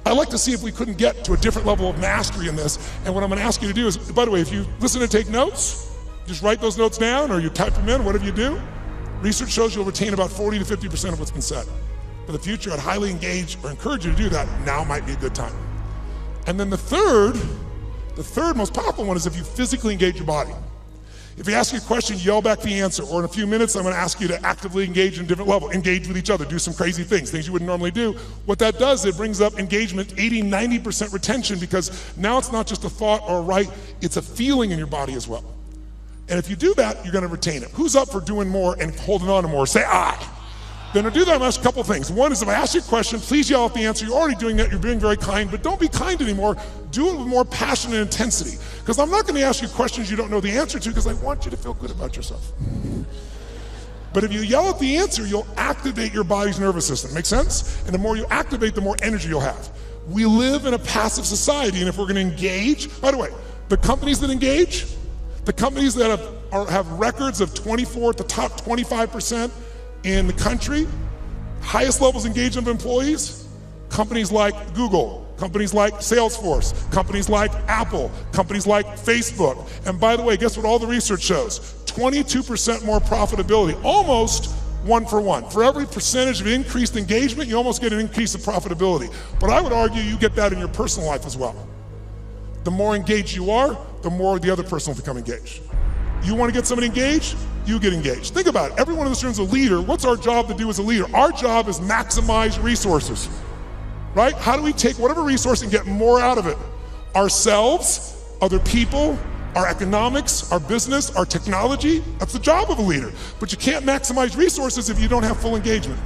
I'd like to see if we couldn't get to a different level of mastery in this. And what I'm gonna ask you to do is, by the way, if you listen and take notes, just write those notes down or you type them in, whatever you do, research shows you'll retain about 40 to 50% of what's been said. For the future, I'd highly engage or encourage you to do that. Now might be a good time. And then the third most powerful one is if you physically engage your body. If you ask you a question, yell back the answer, or in a few minutes, I'm gonna ask you to actively engage in a different level, engage with each other, do some crazy things you wouldn't normally do. What that does, it brings up engagement, 80, 90% retention, because now it's not just a thought or a right, it's a feeling in your body as well. And if you do that, you're gonna retain it. Who's up for doing more and holding on to more? Say I. Then to do that, I'm gonna ask a couple things. One is if I ask you a question, please yell out the answer. You're already doing that, you're being very kind, but don't be kind anymore. Do it with more passion and intensity. Because I'm not gonna ask you questions you don't know the answer to, because I want you to feel good about yourself. But if you yell out the answer, you'll activate your body's nervous system. Make sense? And the more you activate, the more energy you'll have. We live in a passive society, and if we're gonna engage, by the way, the companies that engage, the companies that have records of 24 at the top 25% in the country, highest levels of engagement of employees, companies like Google, companies like Salesforce, companies like Apple, companies like Facebook. And by the way, guess what all the research shows? 22% more profitability, almost one for one. For every percentage of increased engagement, you almost get an increase of profitability. But I would argue you get that in your personal life as well. The more engaged you are, the more the other person will become engaged. You want to get somebody engaged? You get engaged. Think about it. Everyone in this room is a leader. What's our job to do as a leader? Our job is maximize resources, right? How do we take whatever resource and get more out of it? Ourselves, other people, our economics, our business, our technology. That's the job of a leader. But you can't maximize resources if you don't have full engagement.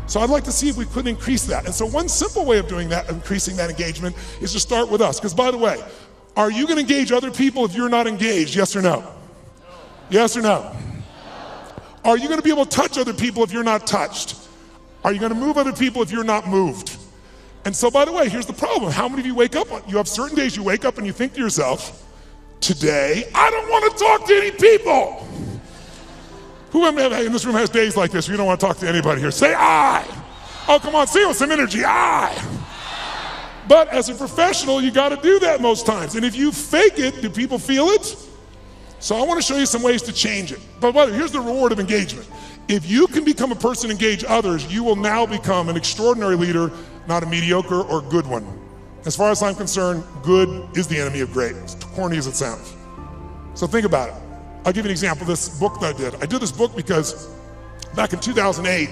So I'd like to see if we could increase that. And so one simple way of doing that, increasing that engagement, is to start with us. Because by the way, are you going to engage other people if you're not engaged? Yes or no? Yes or no? Are you going to be able to touch other people if you're not touched? Are you going to move other people if you're not moved? And so, by the way, here's the problem. How many of you wake up, you have certain days you wake up and you think to yourself, today, I don't want to talk to any people. Who in this room has days like this where you don't want to talk to anybody here? Say I. Oh, come on, say it with some energy, I. But as a professional, you got to do that most times. And if you fake it, do people feel it? So I want to show you some ways to change it. But here's the reward of engagement. If you can become a person, engage others, you will now become an extraordinary leader, not a mediocre or good one. As far as I'm concerned, good is the enemy of great, as corny as it sounds. So think about it. I'll give you an example of this book that I did. I did this book because back in 2008,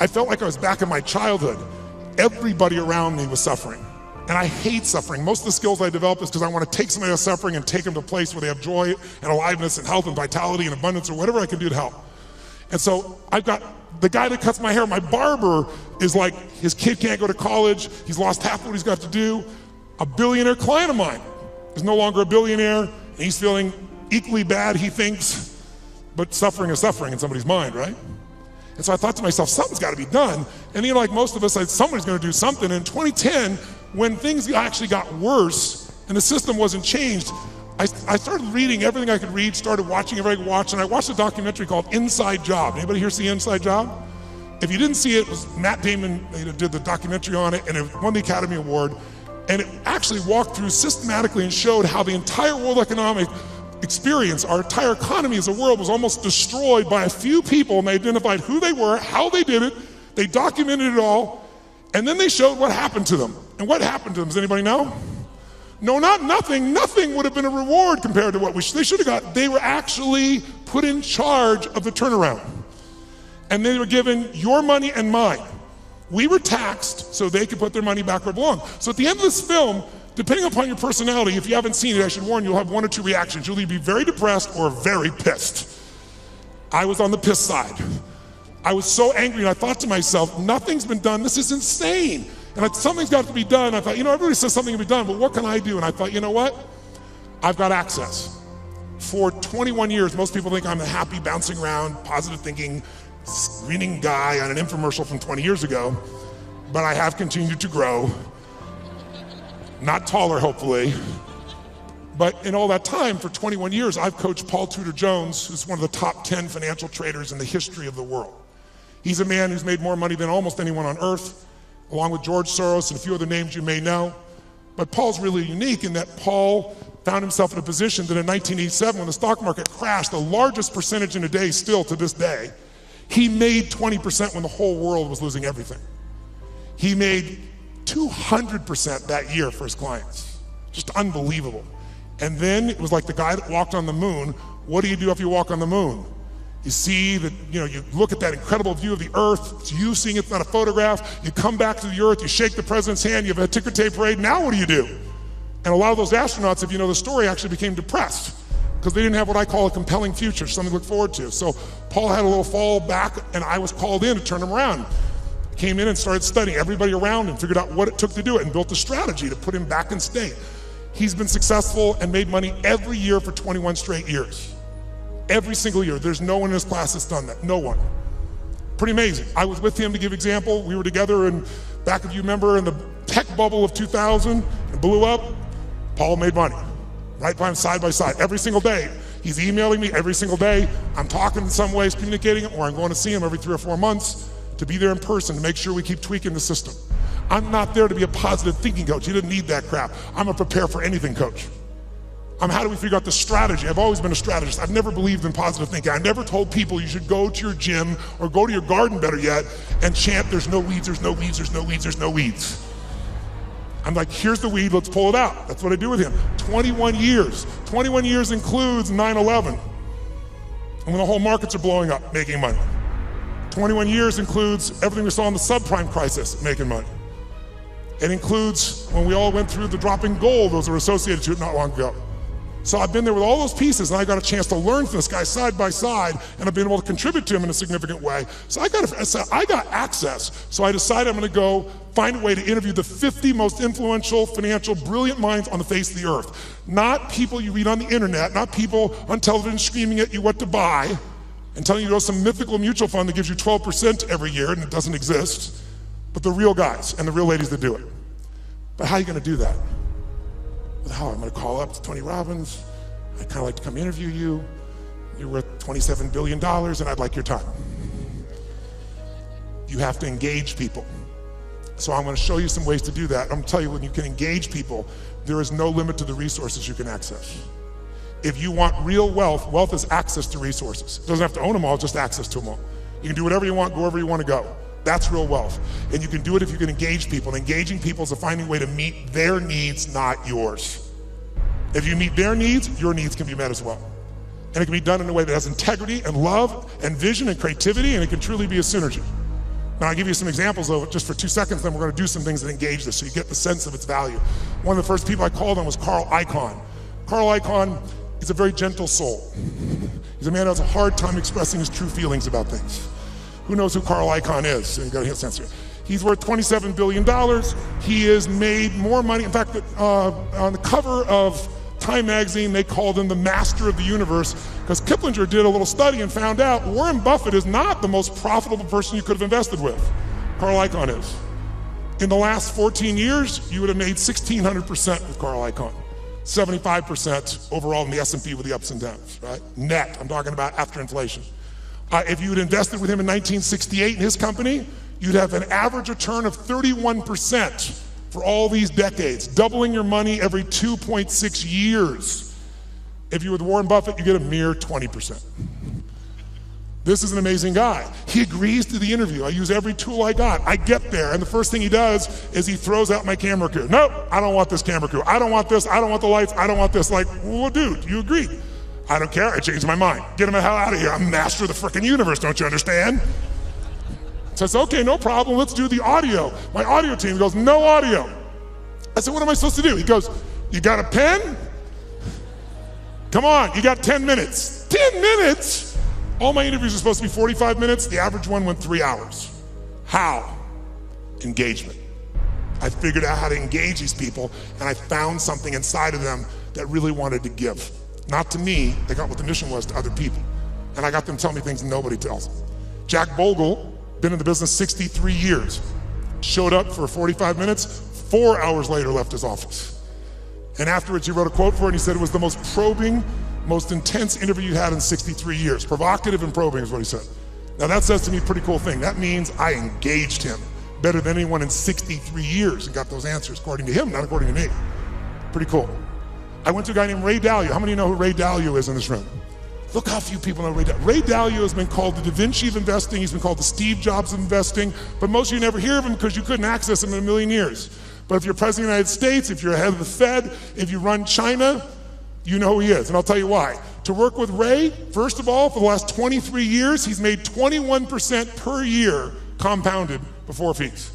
I felt like I was back in my childhood. Everybody around me was suffering. And I hate suffering. Most of the skills I develop is because I want to take somebody who's suffering and take them to a place where they have joy and aliveness and health and vitality and abundance or whatever I can do to help. And so I've got the guy that cuts my hair, my barber, is like, his kid can't go to college, he's lost half what he's got to do. A billionaire client of mine is no longer a billionaire, and he's feeling equally bad, he thinks, but suffering is suffering in somebody's mind, right? And so I thought to myself, something's got to be done. And like most of us, somebody's going to do something. In 2010, when things actually got worse and the system wasn't changed, I started reading everything I could read, started watching everything I could watch, and I watched a documentary called Inside Job. Anybody here see Inside Job? If you didn't see it, it was Matt Damon did the documentary on it, and it won the Academy Award. And it actually walked through systematically and showed how the entire world economic experience, our entire economy as a world, was almost destroyed by a few people, and they identified who they were, how they did it, they documented it all, and then they showed what happened to them. And what happened to them, does anybody know? No, not nothing. Nothing would have been a reward compared to what they should have got. They were actually put in charge of the turnaround. And they were given your money and mine. We were taxed so they could put their money back where it belonged. So at the end of this film, depending upon your personality, if you haven't seen it, I should warn you, you'll have one or two reactions. You'll either be very depressed or very pissed. I was on the piss side. I was so angry and I thought to myself, nothing's been done, this is insane. And something's got to be done. I thought, everybody says something can be done, but what can I do? And I thought, you know what? I've got access. For 21 years, most people think I'm the happy, bouncing around, positive thinking, screening guy on an infomercial from 20 years ago, but I have continued to grow. Not taller, hopefully. But in all that time, for 21 years, I've coached Paul Tudor Jones, who's one of the top 10 financial traders in the history of the world. He's a man who's made more money than almost anyone on earth, along with George Soros and a few other names you may know. But Paul's really unique in that Paul found himself in a position that in 1987, when the stock market crashed, the largest percentage in a day still to this day, he made 20% when the whole world was losing everything. He made 200% that year for his clients. Just unbelievable. And then it was like the guy that walked on the moon. What do you do if you walk on the moon? You see that, you look at that incredible view of the earth. It's you seeing it's not a photograph. You come back to the earth, you shake the president's hand, you have a ticker tape parade. Now what do? And a lot of those astronauts, if you know the story, actually became depressed because they didn't have what I call a compelling future, something to look forward to. So Paul had a little fall back and I was called in to turn him around. Came in and started studying everybody around him, figured out what it took to do it and built a strategy to put him back in state. He's been successful and made money every year for 21 straight years. Every single year. There's no one in his class that's done that. No one. Pretty amazing. I was with him to give example. We were together in, back if you remember, in the tech bubble of 2000, it blew up. Paul made money. Right by him, side by side, every single day. He's emailing me every single day. I'm talking in some ways, communicating, or I'm going to see him every 3 or 4 months to be there in person to make sure we keep tweaking the system. I'm not there to be a positive thinking coach. He didn't need that crap. I'm a prepare for anything coach. How do we figure out the strategy? I've always been a strategist. I've never believed in positive thinking. I never told people you should go to your gym or go to your garden, better yet, and chant, there's no weeds, there's no weeds, there's no weeds, there's no weeds. I'm like, here's the weed, let's pull it out. That's what I do with him. 21 years. 21 years includes 9/11. And when the whole markets are blowing up, making money. 21 years includes everything we saw in the subprime crisis, making money. It includes when we all went through the dropping gold, those were associated to it not long ago. So I've been there with all those pieces and I got a chance to learn from this guy side by side and I've been able to contribute to him in a significant way. So I got access. So I decided I'm gonna go find a way to interview the 50 most influential, financial, brilliant minds on the face of the earth. Not people you read on the internet, not people on television screaming at you what to buy and telling you to go to some mythical mutual fund that gives you 12% every year and it doesn't exist, but the real guys and the real ladies that do it. But how are you gonna do that? Well, I'm gonna call up to Tony Robbins. I'd kind of like to come interview you. You're worth $27 billion and I'd like your time. You have to engage people. So I'm gonna show you some ways to do that. I'm gonna tell you when you can engage people, there is no limit to the resources you can access. If you want real wealth, wealth is access to resources. It doesn't have to own them all, just access to them all. You can do whatever you want, go wherever you want to go. That's real wealth. And you can do it if you can engage people. And engaging people is finding a way to meet their needs, not yours. If you meet their needs, your needs can be met as well. And it can be done in a way that has integrity and love and vision and creativity, and it can truly be a synergy. Now I'll give you some examples of it just for 2 seconds, then we're gonna do some things that engage this so you get the sense of its value. One of the first people I called on was Carl Icahn. Carl Icahn is a very gentle soul. He's a man who has a hard time expressing his true feelings about things. Who knows who Carl Icahn is? So you got to hit sense here. He's worth $27 billion. He has made more money. In fact, on the cover of Time magazine, they called him the master of the universe because Kiplinger did a little study and found out Warren Buffett is not the most profitable person you could have invested with. Carl Icahn is. In the last 14 years, you would have made 1,600% with Carl Icahn. 75% overall in the S&P with the ups and downs, right? Net, I'm talking about after inflation. If you had invested with him in 1968 in his company, you'd have an average return of 31% for all these decades, doubling your money every 2.6 years. If you're with Warren Buffett, you get a mere 20%. This is an amazing guy. He agrees to the interview. I use every tool I got. I get there, and the first thing he does is he throws out my camera crew. Nope, I don't want this camera crew. I don't want this, I don't want the lights, I don't want this. Like, well, dude, you agreed. I don't care, I changed my mind. Get him the hell out of here. I'm master of the frickin' universe, don't you understand? So I said, okay, no problem, let's do the audio. My audio team goes, no audio. I said, what am I supposed to do? He goes, you got a pen? Come on, you got 10 minutes. 10 minutes? All my interviews are supposed to be 45 minutes. The average one went 3 hours. How? Engagement. I figured out how to engage these people, and I found something inside of them that really wanted to give. Not to me, they got what the mission was to other people. And I got them telling me things nobody tells them. Jack Bogle, been in the business 63 years, showed up for 45 minutes, 4 hours later left his office. And afterwards he wrote a quote for it and he said it was the most probing, most intense interview you had in 63 years. Provocative and probing is what he said. Now that says to me a pretty cool thing. That means I engaged him better than anyone in 63 years and got those answers, according to him, not according to me. Pretty cool. I went to a guy named Ray Dalio. How many of you know who Ray Dalio is in this room? Look how few people know Ray Dalio. Ray Dalio has been called the Da Vinci of investing. He's been called the Steve Jobs of investing, but most of you never hear of him because you couldn't access him in a million years. But if you're president of the United States, if you're head of the Fed, if you run China, you know who he is, and I'll tell you why. To work with Ray, first of all, for the last 23 years, he's made 21% per year compounded before fees.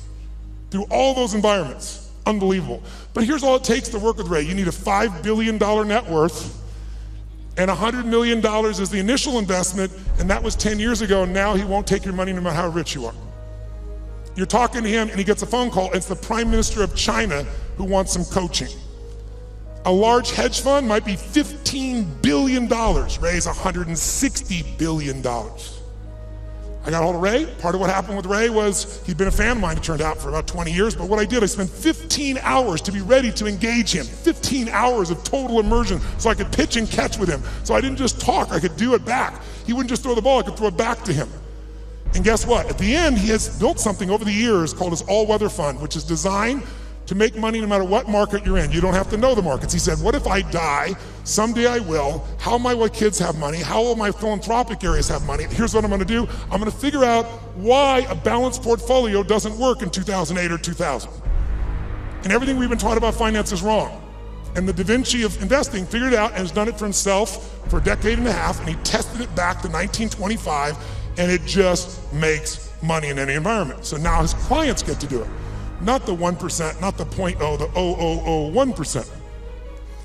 Through all those environments, unbelievable. But here's all it takes to work with Ray. You need a $5 billion net worth, and $100 million is the initial investment, and that was 10 years ago, and now he won't take your money no matter how rich you are. You're talking to him and he gets a phone call. It's the Prime Minister of China who wants some coaching. A large hedge fund might be $15 billion. Ray's $160 billion. I got hold of Ray. Part of what happened with Ray was he'd been a fan of mine, it turned out, for about 20 years. But what I did, I spent 15 hours to be ready to engage him. 15 hours of total immersion so I could pitch and catch with him. So I didn't just talk, I could do it back. He wouldn't just throw the ball, I could throw it back to him. And guess what? At the end, he has built something over the years called his all-weather fund, which is designed to make money no matter what market you're in. You don't have to know the markets. He said, what if I die? Someday I will. How will my kids have money? How will my philanthropic areas have money? Here's what I'm gonna do. I'm gonna figure out why a balanced portfolio doesn't work in 2008 or 2000. And everything we've been taught about finance is wrong. And the Da Vinci of investing figured it out and has done it for himself for a decade and a half, and he tested it back to 1925, and it just makes money in any environment. So now his clients get to do it. Not the 1%, not the 0.0, the 0.001%.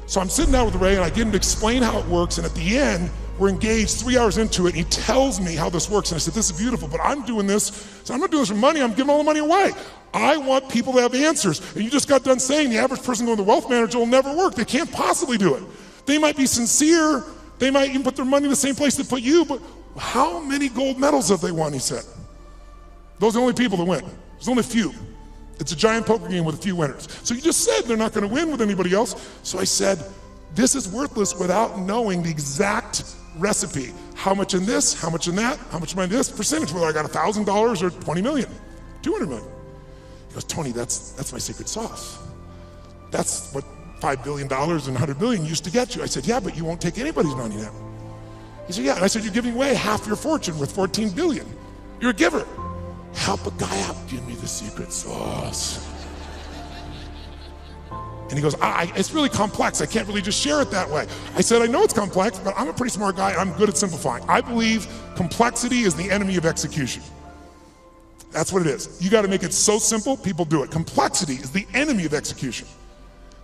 So I'm sitting down with Ray and I get him to explain how it works, and at the end, we're engaged 3 hours into it, and he tells me how this works, and I said, this is beautiful, but I'm doing this, so I'm not doing this for money, I'm giving all the money away. I want people to have answers, and you just got done saying the average person going to the wealth manager will never work. They can't possibly do it. They might be sincere, they might even put their money in the same place they put you, but how many gold medals have they won, he said. Those are the only people that win. There's only a few. It's a giant poker game with a few winners. So you just said they're not gonna win with anybody else. So I said, this is worthless without knowing the exact recipe. How much in this, how much in that, how much in this, percentage, whether I got $1,000 or 20 million, 200 million. He goes, Tony, that's my secret sauce. That's what $5 billion and 100 million used to get you. I said, yeah, but you won't take anybody's money now. He said, yeah, and I said, you're giving away half your fortune with 14 billion. You're a giver. Help a guy out, give me the secret sauce. And he goes, it's really complex, I can't really just share it that way. I said, I know it's complex, but I'm a pretty smart guy and I'm good at simplifying. I believe complexity is the enemy of execution. That's what it is. You gotta make it so simple, people do it. Complexity is the enemy of execution.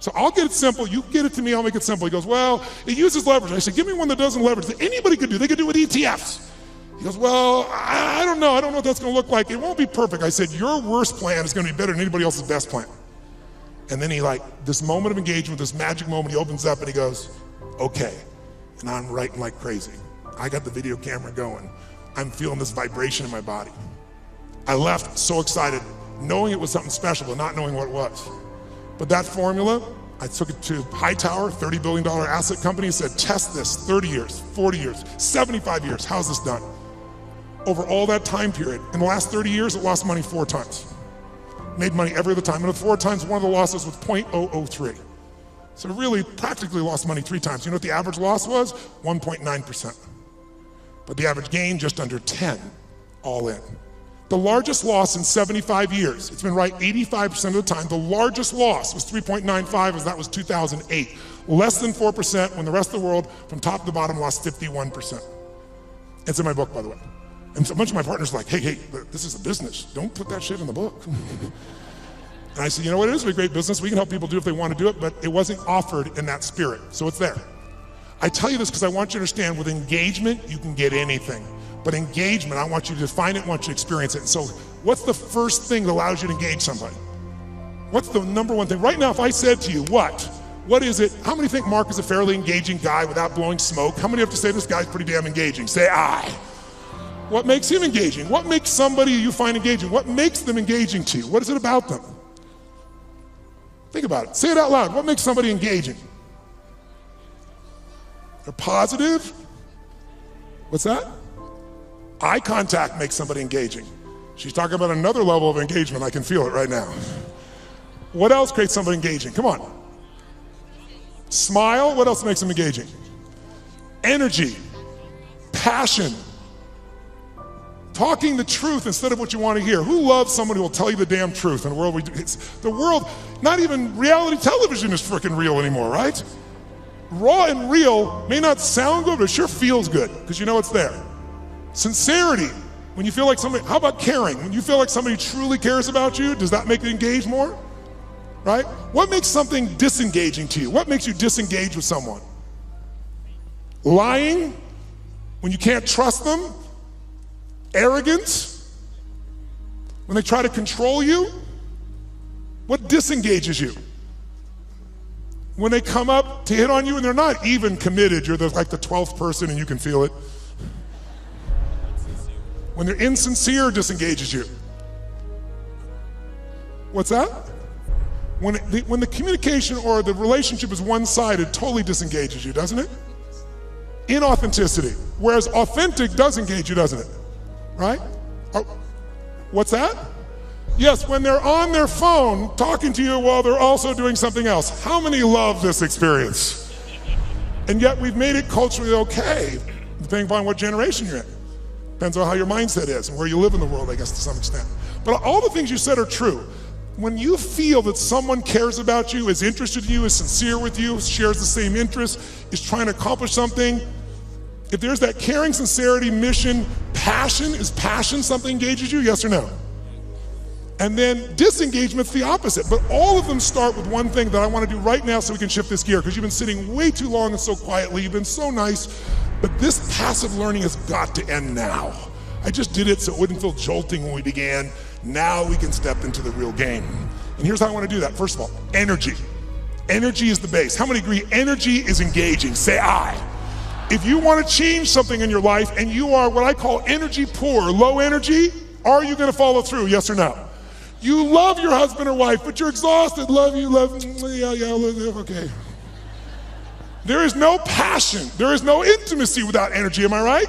So I'll get it simple, you get it to me, I'll make it simple. He goes, well, it uses leverage. I said, give me one that doesn't leverage, that anybody could do. They could do it with ETFs. He goes, well, I don't know what that's gonna look like. It won't be perfect. I said, your worst plan is gonna be better than anybody else's best plan. And then he this moment of engagement, this magic moment, he opens up and he goes, okay. And I'm writing like crazy. I got the video camera going. I'm feeling this vibration in my body. I left so excited, knowing it was something special, but not knowing what it was. But that formula, I took it to Hightower, $30 billion asset company, said, test this, 30 years, 40 years, 75 years, how's this done? Over all that time period, in the last 30 years, it lost money 4 times. Made money every other time, and the 4 times, one of the losses was 0.003. So it really practically lost money 3 times. You know what the average loss was? 1.9%. But the average gain, just under 10, all in. The largest loss in 75 years, it's been right 85% of the time, the largest loss was 3.95, as that was 2008. Less than 4% when the rest of the world, from top to bottom, lost 51%. It's in my book, by the way. And so a bunch of my partners are like, hey, this is a business. Don't put that shit in the book. And I said, you know what, it is a great business. We can help people do it if they want to do it, but it wasn't offered in that spirit. So it's there. I tell you this because I want you to understand with engagement, you can get anything. But engagement, I want you to define it, I want you to experience it. And so what's the first thing that allows you to engage somebody? What's the number one thing? Right now, if I said to you, what is it? How many think Mark is a fairly engaging guy without blowing smoke? How many have to say this guy's pretty damn engaging? Say I. What makes him engaging? What makes somebody you find engaging? What makes them engaging to you? What is it about them? Think about it. Say it out loud. What makes somebody engaging? They're positive. What's that? Eye contact makes somebody engaging. She's talking about another level of engagement. I can feel it right now. What else creates somebody engaging? Come on. Smile. What else makes them engaging? Energy. Passion. Talking the truth instead of what you want to hear. Who loves someone who will tell you the damn truth? In the world, the world, not even reality television is freaking real anymore, right? Raw and real may not sound good, but it sure feels good because you know it's there. Sincerity, when you feel like somebody, how about caring? When you feel like somebody truly cares about you, does that make you engage more? Right? What makes something disengaging to you? What makes you disengage with someone? Lying, when you can't trust them? Arrogance, when they try to control you? What disengages you? When they come up to hit on you and they're not even committed, you're like the 12th person and you can feel it. When they're insincere, disengages you. What's that? When the communication or the relationship is one-sided, totally disengages you, doesn't it? Inauthenticity. Whereas authentic does engage you, doesn't it? Right? Oh, what's that? Yes, when they're on their phone talking to you while they're also doing something else. How many love this experience? And yet we've made it culturally okay, depending upon what generation you're in. Depends on how your mindset is and where you live in the world, I guess, to some extent. But all the things you said are true. When you feel that someone cares about you, is interested in you, is sincere with you, shares the same interests, is trying to accomplish something, if there's that caring, sincerity, mission, passion, is passion something engages you, yes or no? And then disengagement's the opposite, but all of them start with one thing that I want to do right now so we can shift this gear, because you've been sitting way too long and so quietly, you've been so nice, but this passive learning has got to end now. I just did it so it wouldn't feel jolting when we began. Now we can step into the real game. And here's how I want to do that. First of all, energy. Energy is the base. How many agree energy is engaging? Say I. If you want to change something in your life and you are what I call energy poor, low energy, are you going to follow through, yes or no? You love your husband or wife, but you're exhausted. Love you, okay. There is no passion. There is no intimacy without energy, am I right?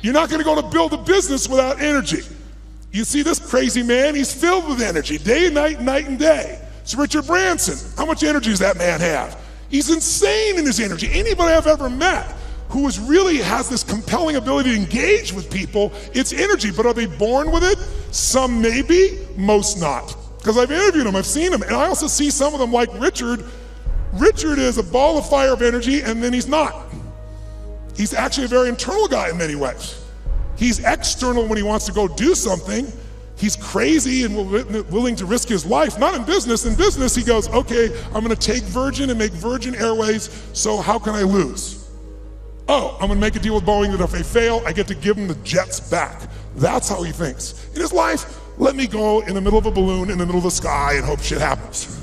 You're not going to go to build a business without energy. You see this crazy man, he's filled with energy, day and night and day. It's Richard Branson. How much energy does that man have? He's insane in his energy. Anybody I've ever met who really has this compelling ability to engage with people, it's energy, but are they born with it? Some maybe, most not. Because I've interviewed them, I've seen them, and I also see some of them like Richard. Richard is a ball of fire of energy, and then he's not. He's actually a very internal guy in many ways. He's external when he wants to go do something. He's crazy and willing to risk his life, not in business. In business, he goes, okay, I'm gonna take Virgin and make Virgin Airways, so how can I lose? Oh, I'm gonna make a deal with Boeing that if they fail, I get to give them the jets back. That's how he thinks. In his life, let me go in the middle of a balloon in the middle of the sky and hope shit happens.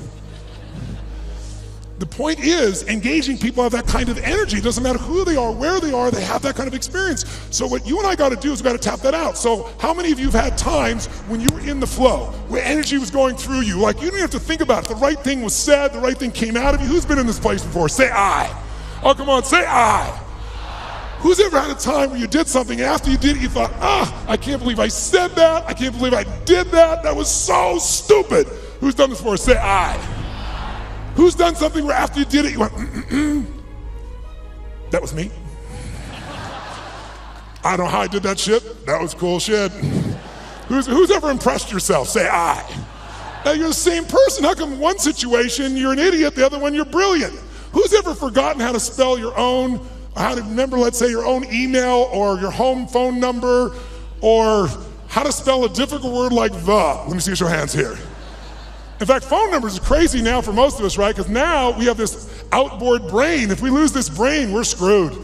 The point is, engaging people have that kind of energy. It doesn't matter who they are, where they are, they have that kind of experience. So what you and I gotta do is we gotta tap that out. So how many of you have had times when you were in the flow, where energy was going through you, like you didn't have to think about it, the right thing was said, the right thing came out of you? Who's been in this place before? Say I. Oh, come on, say I. Who's ever had a time where you did something, after you did it, you thought, I can't believe I said that, I can't believe I did that, that was so stupid. Who's done this before? Say I. Who's done something where after you did it, you went, That was me. I don't know how I did that shit. That was cool shit. Who's ever impressed yourself? Say I. Now you're the same person. How come one situation you're an idiot, the other one you're brilliant? Who's ever forgotten how to spell your own, how to remember, let's say, your own email or your home phone number or how to spell a difficult word like the. Let me see your hands here. In fact, phone numbers is crazy now for most of us, right? Because now we have this outboard brain. If we lose this brain, we're screwed.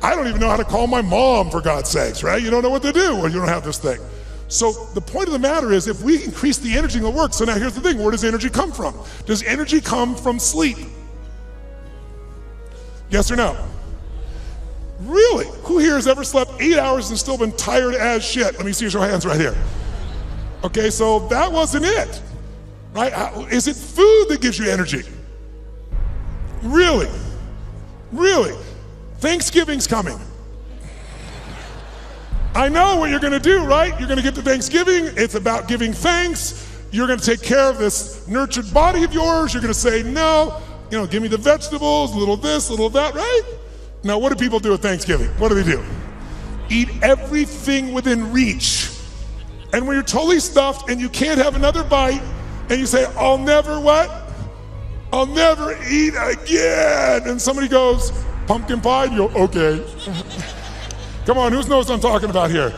I don't even know how to call my mom, for God's sakes, right? You don't know what to do when you don't have this thing. So the point of the matter is, if we increase the energy, it'll work. So now here's the thing, where does energy come from? Does energy come from sleep? Yes or no? Really? Who here has ever slept 8 hours and still been tired as shit? Let me see your hands right here. Okay, so that wasn't it, right? Is it food that gives you energy? Really? Really? Thanksgiving's coming. I know what you're gonna do, right? You're gonna get to Thanksgiving, it's about giving thanks. You're gonna take care of this nurtured body of yours. You're gonna say, no, give me the vegetables, a little this, a little that, right? Now, what do people do at Thanksgiving? What do they do? Eat everything within reach. And when you're totally stuffed and you can't have another bite, and you say, I'll never what? I'll never eat again. And somebody goes, pumpkin pie, and you go, okay. Come on, who knows what I'm talking about here?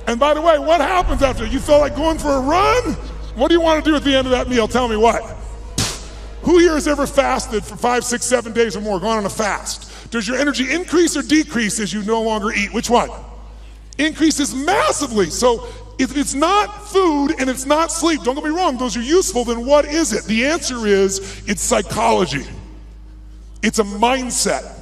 And by the way, what happens after? You feel like going for a run? What do you want to do at the end of that meal? Tell me what. Who here has ever fasted for 5, 6, 7 days or more, gone on a fast? Does your energy increase or decrease as you no longer eat? Which one? Increases massively. So if it's not food and it's not sleep, don't get me wrong, those are useful, then what is it? The answer is, it's psychology. It's a mindset.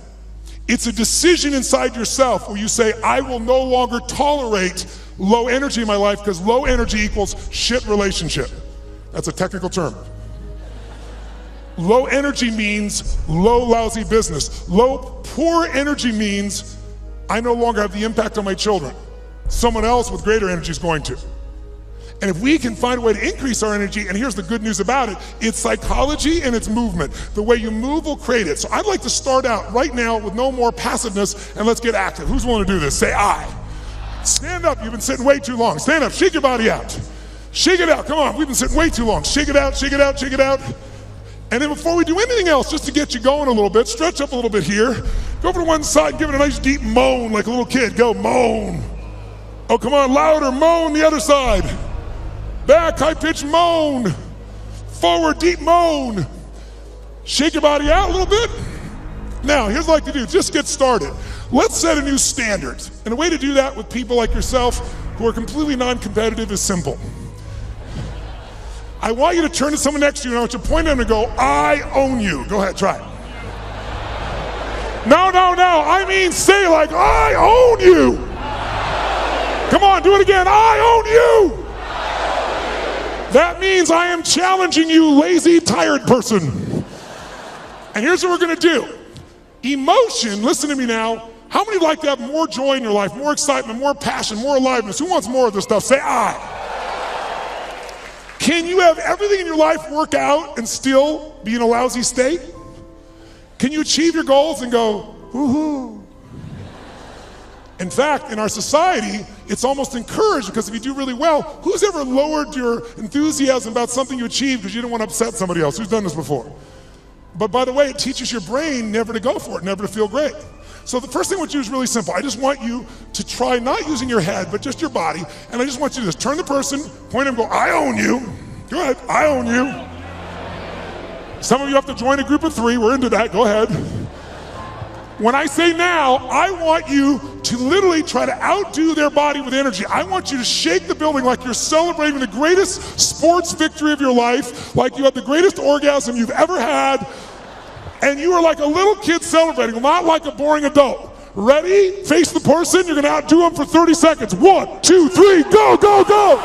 It's a decision inside yourself where you say, I will no longer tolerate low energy in my life, because low energy equals shit relationship. That's a technical term. Low energy means low, lousy business. Low, poor energy means I no longer have the impact on my children. Someone else with greater energy is going to. And if we can find a way to increase our energy, and here's the good news about it, it's psychology and it's movement. The way you move will create it. So I'd like to start out right now with no more passiveness, and let's get active. Who's willing to do this? Say I. Stand up, you've been sitting way too long. Stand up, shake your body out. Shake it out, come on, we've been sitting way too long. Shake it out, shake it out, shake it out. And then before we do anything else, just to get you going a little bit, stretch up a little bit here. Go over to one side and give it a nice deep moan like a little kid. Go, moan. Oh, come on, louder, moan the other side. Back, high-pitched moan. Forward, deep moan. Shake your body out a little bit. Now, here's what I like to do. Just get started. Let's set a new standard. And the way to do that with people like yourself who are completely non-competitive is simple. I want you to turn to someone next to you and I want you to point at them and go, I own you. Go ahead, try it. No, no, no. I mean, say like, I own you. Come on, do it again. I own you. That means I am challenging you, lazy, tired person. And here's what we're gonna do. Emotion, listen to me now. How many would like to have more joy in your life, more excitement, more passion, more aliveness? Who wants more of this stuff? Say I. Can you have everything in your life work out and still be in a lousy state? Can you achieve your goals and go, woohoo? In fact, in our society, it's almost encouraged, because if you do really well, who's ever lowered your enthusiasm about something you achieved because you didn't want to upset somebody else? Who's done this before? But by the way, it teaches your brain never to go for it, never to feel great. So the first thing I want you to do is really simple. I just want you to try not using your head, but just your body. And I just want you to just turn the person, point at him, go, I own you. Go ahead, I own you. Some of you have to join a group of 3. We're into that, go ahead. When I say now, I want you to literally try to outdo their body with energy. I want you to shake the building like you're celebrating the greatest sports victory of your life, like you had the greatest orgasm you've ever had, and you are like a little kid celebrating, not like a boring adult. Ready? Face the person, you're gonna outdo them for 30 seconds. 1, 2, 3, go, go, go!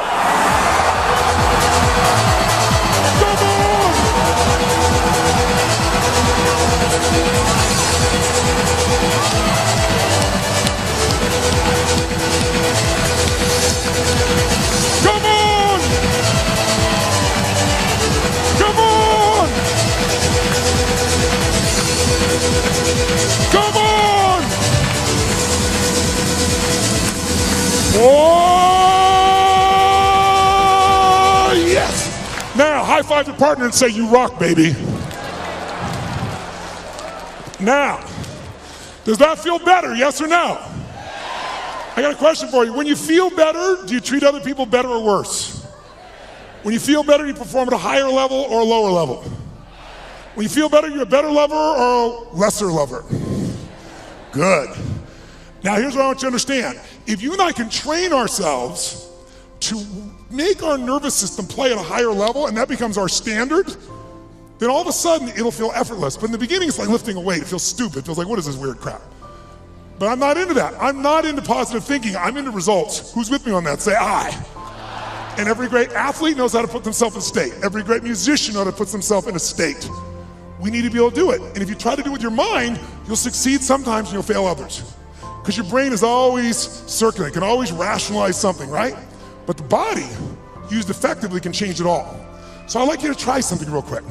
Oh, yes! Now, high five your partner and say, you rock, baby. Now, does that feel better, yes or no? I got a question for you. When you feel better, do you treat other people better or worse? When you feel better, you perform at a higher level or a lower level? When you feel better, you're a better lover or a lesser lover? Good. Now here's what I want you to understand. If you and I can train ourselves to make our nervous system play at a higher level, and that becomes our standard, then all of a sudden it'll feel effortless. But in the beginning, it's like lifting a weight. It feels stupid. It feels like, what is this weird crap? But I'm not into that. I'm not into positive thinking. I'm into results. Who's with me on that? Say I. And every great athlete knows how to put themselves in state. Every great musician knows how to put themselves in a state. We need to be able to do it. And if you try to do it with your mind, you'll succeed sometimes and you'll fail others. Because your brain is always circulating, can always rationalize something, right? But the body, used effectively, can change it all. So I'd like you to try something real quick.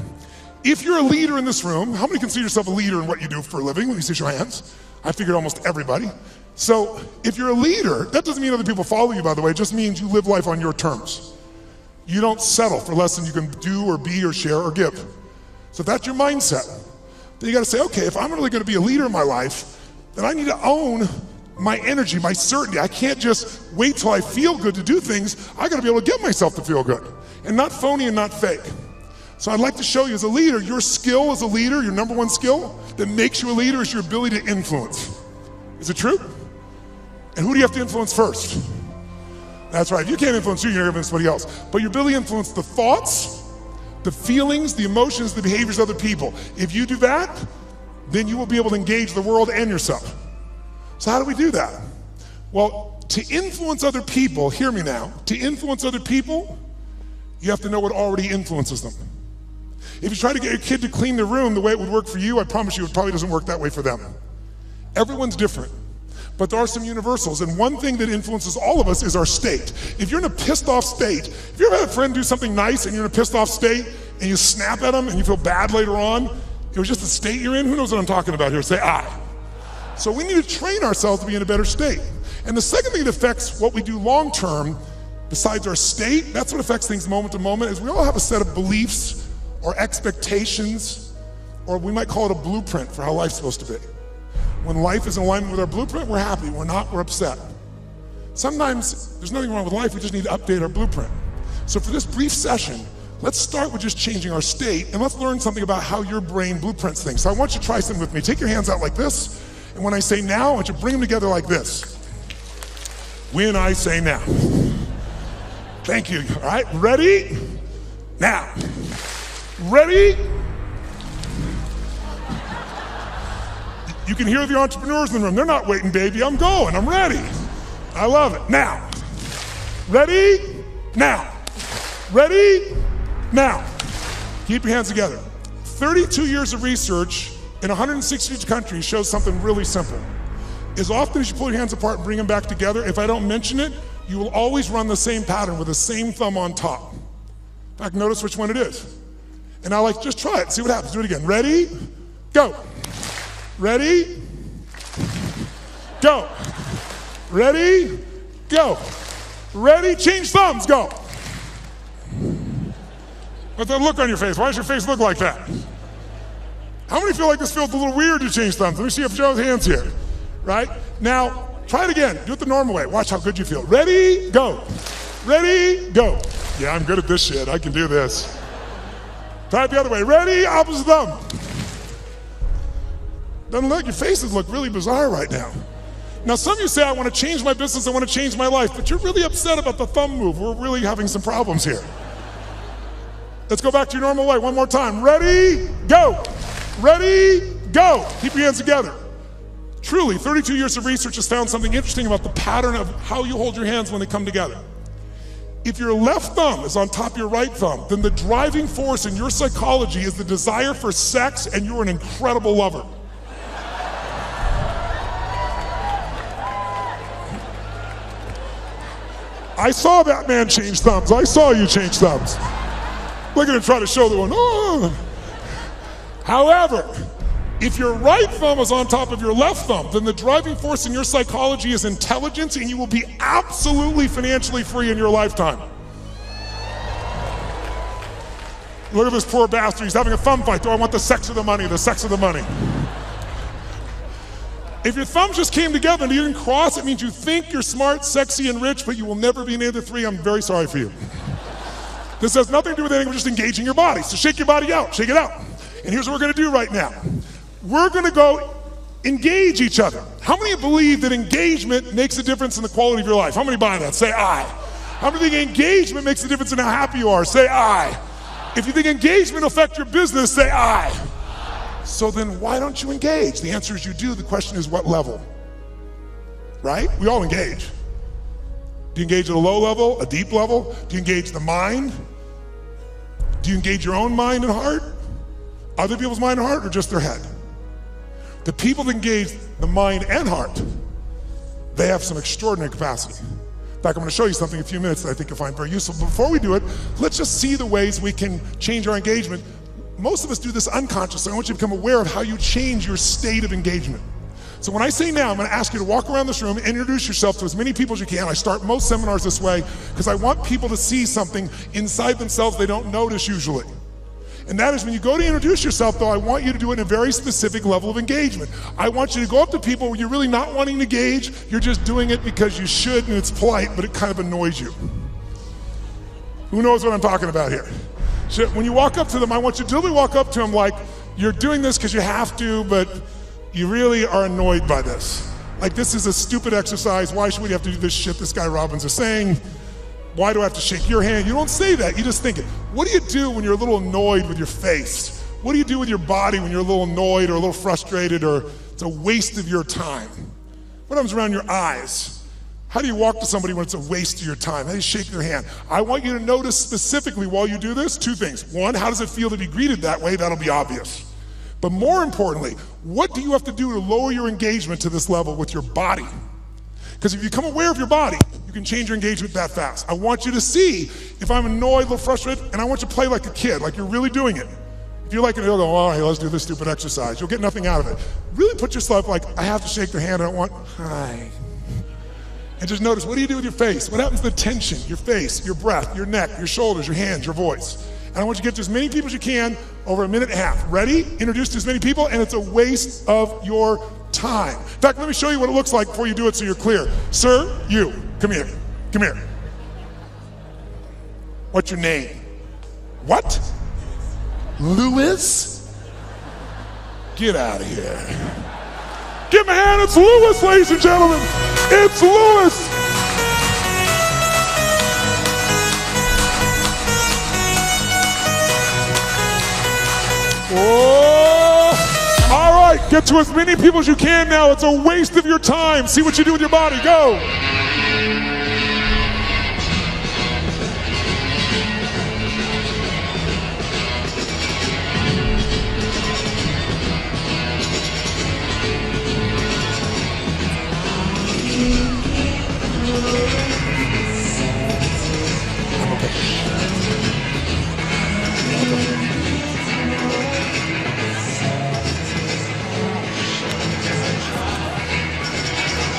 If you're a leader in this room, how many consider yourself a leader in what you do for a living? Let me see your hands. I figured almost everybody. So if you're a leader, that doesn't mean other people follow you, by the way. It just means you live life on your terms. You don't settle for less than you can do or be or share or give. So if that's your mindset, then you gotta say, okay, if I'm really gonna be a leader in my life, then I need to own my energy, my certainty. I can't just wait till I feel good to do things. I gotta be able to get myself to feel good. And not phony and not fake. So I'd like to show you as a leader, your skill as a leader, your number one skill that makes you a leader is your ability to influence. Is it true? And who do you have to influence first? That's right, if you can't influence you, you're gonna influence somebody else. But your ability to influence the thoughts, the feelings, the emotions, the behaviors of other people. If you do that, then you will be able to engage the world and yourself. So how do we do that? Well, to influence other people, hear me now, to influence other people, you have to know what already influences them. If you try to get your kid to clean the room the way it would work for you, I promise you it probably doesn't work that way for them. Everyone's different, but there are some universals, and one thing that influences all of us is our state. If you're in a pissed off state, if you ever had a friend do something nice and you're in a pissed off state and you snap at them and you feel bad later on, it was just the state you're in, who knows what I'm talking about here? Say I. So we need to train ourselves to be in a better state. And the second thing that affects what we do long term, besides our state, that's what affects things moment to moment, is we all have a set of beliefs or expectations, or we might call it a blueprint for how life's supposed to be. When life is in alignment with our blueprint, we're happy. We're not, we're upset. Sometimes there's nothing wrong with life, we just need to update our blueprint. So for this brief session, let's start with just changing our state, and let's learn something about how your brain blueprints things. So I want you to try something with me. Take your hands out like this, and when I say now, I want you to bring them together like this. When I say now. Thank you. All right, ready? Now. Ready? You can hear the entrepreneurs in the room. They're not waiting, baby. I'm going. I'm ready. I love it. Now. Ready? Now. Ready? Now. Keep your hands together. 32 years of research in 160 countries shows something really simple. As often as you pull your hands apart and bring them back together, if I don't mention it, you will always run the same pattern with the same thumb on top. In fact, notice which one it is. And I like, just try it, see what happens. Do it again. Ready? Go. Ready? Go. Ready? Go. Ready? Change thumbs. Go. What's that look on your face? Why does your face look like that? How many feel like this feels a little weird to change thumbs? Let me see if Joe's hands here. Right? Now, try it again. Do it the normal way. Watch how good you feel. Ready? Go. Ready? Go. Yeah, I'm good at this shit. I can do this. Try it the other way. Ready? Opposite thumb. Doesn't look, your faces look really bizarre right now. Now some of you say, I want to change my business, I want to change my life, but you're really upset about the thumb move. We're really having some problems here. Let's go back to your normal way one more time. Ready? Go. Ready? Go. Keep your hands together. Truly, 32 years of research has found something interesting about the pattern of how you hold your hands when they come together. If your left thumb is on top of your right thumb, then the driving force in your psychology is the desire for sex, and you're an incredible lover. I saw that man change thumbs. I saw you change thumbs. Look at him try to show the one. Oh. However, if your right thumb is on top of your left thumb, then the driving force in your psychology is intelligence, and you will be absolutely financially free in your lifetime. Look at this poor bastard. He's having a thumb fight. Do I want the sex or the money? The sex or the money? If your thumbs just came together and you didn't cross, it means you think you're smart, sexy, and rich, but you will never be any of the three. I'm very sorry for you. This has nothing to do with anything, we're just engaging your body. So shake your body out, shake it out. And here's what we're gonna do right now. We're gonna go engage each other. How many believe that engagement makes a difference in the quality of your life? How many buy that? Say aye. How many think engagement makes a difference in how happy you are? Say aye. If you think engagement will affect your business, say aye. So then why don't you engage? The answer is you do. The question is what level? Right? We all engage. Do you engage at a low level, a deep level? Do you engage the mind? Do you engage your own mind and heart? Other people's mind and heart, or just their head? The people that engage the mind and heart, they have some extraordinary capacity. In fact, I'm going to show you something in a few minutes that I think you'll find very useful. Before we do it, let's just see the ways we can change our engagement. Most of us do this unconsciously. I want you to become aware of how you change your state of engagement. So when I say now, I'm going to ask you to walk around this room and introduce yourself to as many people as you can. I start most seminars this way because I want people to see something inside themselves they don't notice usually. And that is when you go to introduce yourself, though, I want you to do it in a very specific level of engagement. I want you to go up to people where you're really not wanting to engage, you're just doing it because you should and it's polite, but it kind of annoys you. Who knows what I'm talking about here? So when you walk up to them, I want you to literally walk up to them like you're doing this because you have to, but you really are annoyed by this. Like, this is a stupid exercise. Why should we have to do this shit this guy Robbins is saying? Why do I have to shake your hand? You don't say that, you just think it. What do you do when you're a little annoyed with your face? What do you do with your body when you're a little annoyed or a little frustrated or it's a waste of your time? What happens around your eyes? How do you walk to somebody when it's a waste of your time? How do you shake their hand? I want you to notice specifically while you do this, two things. One, how does it feel to be greeted that way? That'll be obvious. But more importantly, what do you have to do to lower your engagement to this level with your body? Because if you become aware of your body, you can change your engagement that fast. I want you to see if I'm annoyed, a little frustrated, and I want you to play like a kid, like you're really doing it. If you're like, you'll go, all right, let's do this stupid exercise. You'll get nothing out of it. Really put yourself like, I have to shake their hand, I don't want, hi. And just notice, what do you do with your face? What happens to the tension, your face, your breath, your neck, your shoulders, your hands, your voice? And I want you to get to as many people as you can over a minute and a half. Ready? Introduce to as many people, and it's a waste of your time. In fact, let me show you what it looks like before you do it so you're clear. Sir, you, come here, come here. What's your name? What? Louis? Get out of here. Give him a hand, it's Louis, ladies and gentlemen. It's Louis. Oh, all right, get to as many people as you can now. It's a waste of your time. See what you do with your body, go.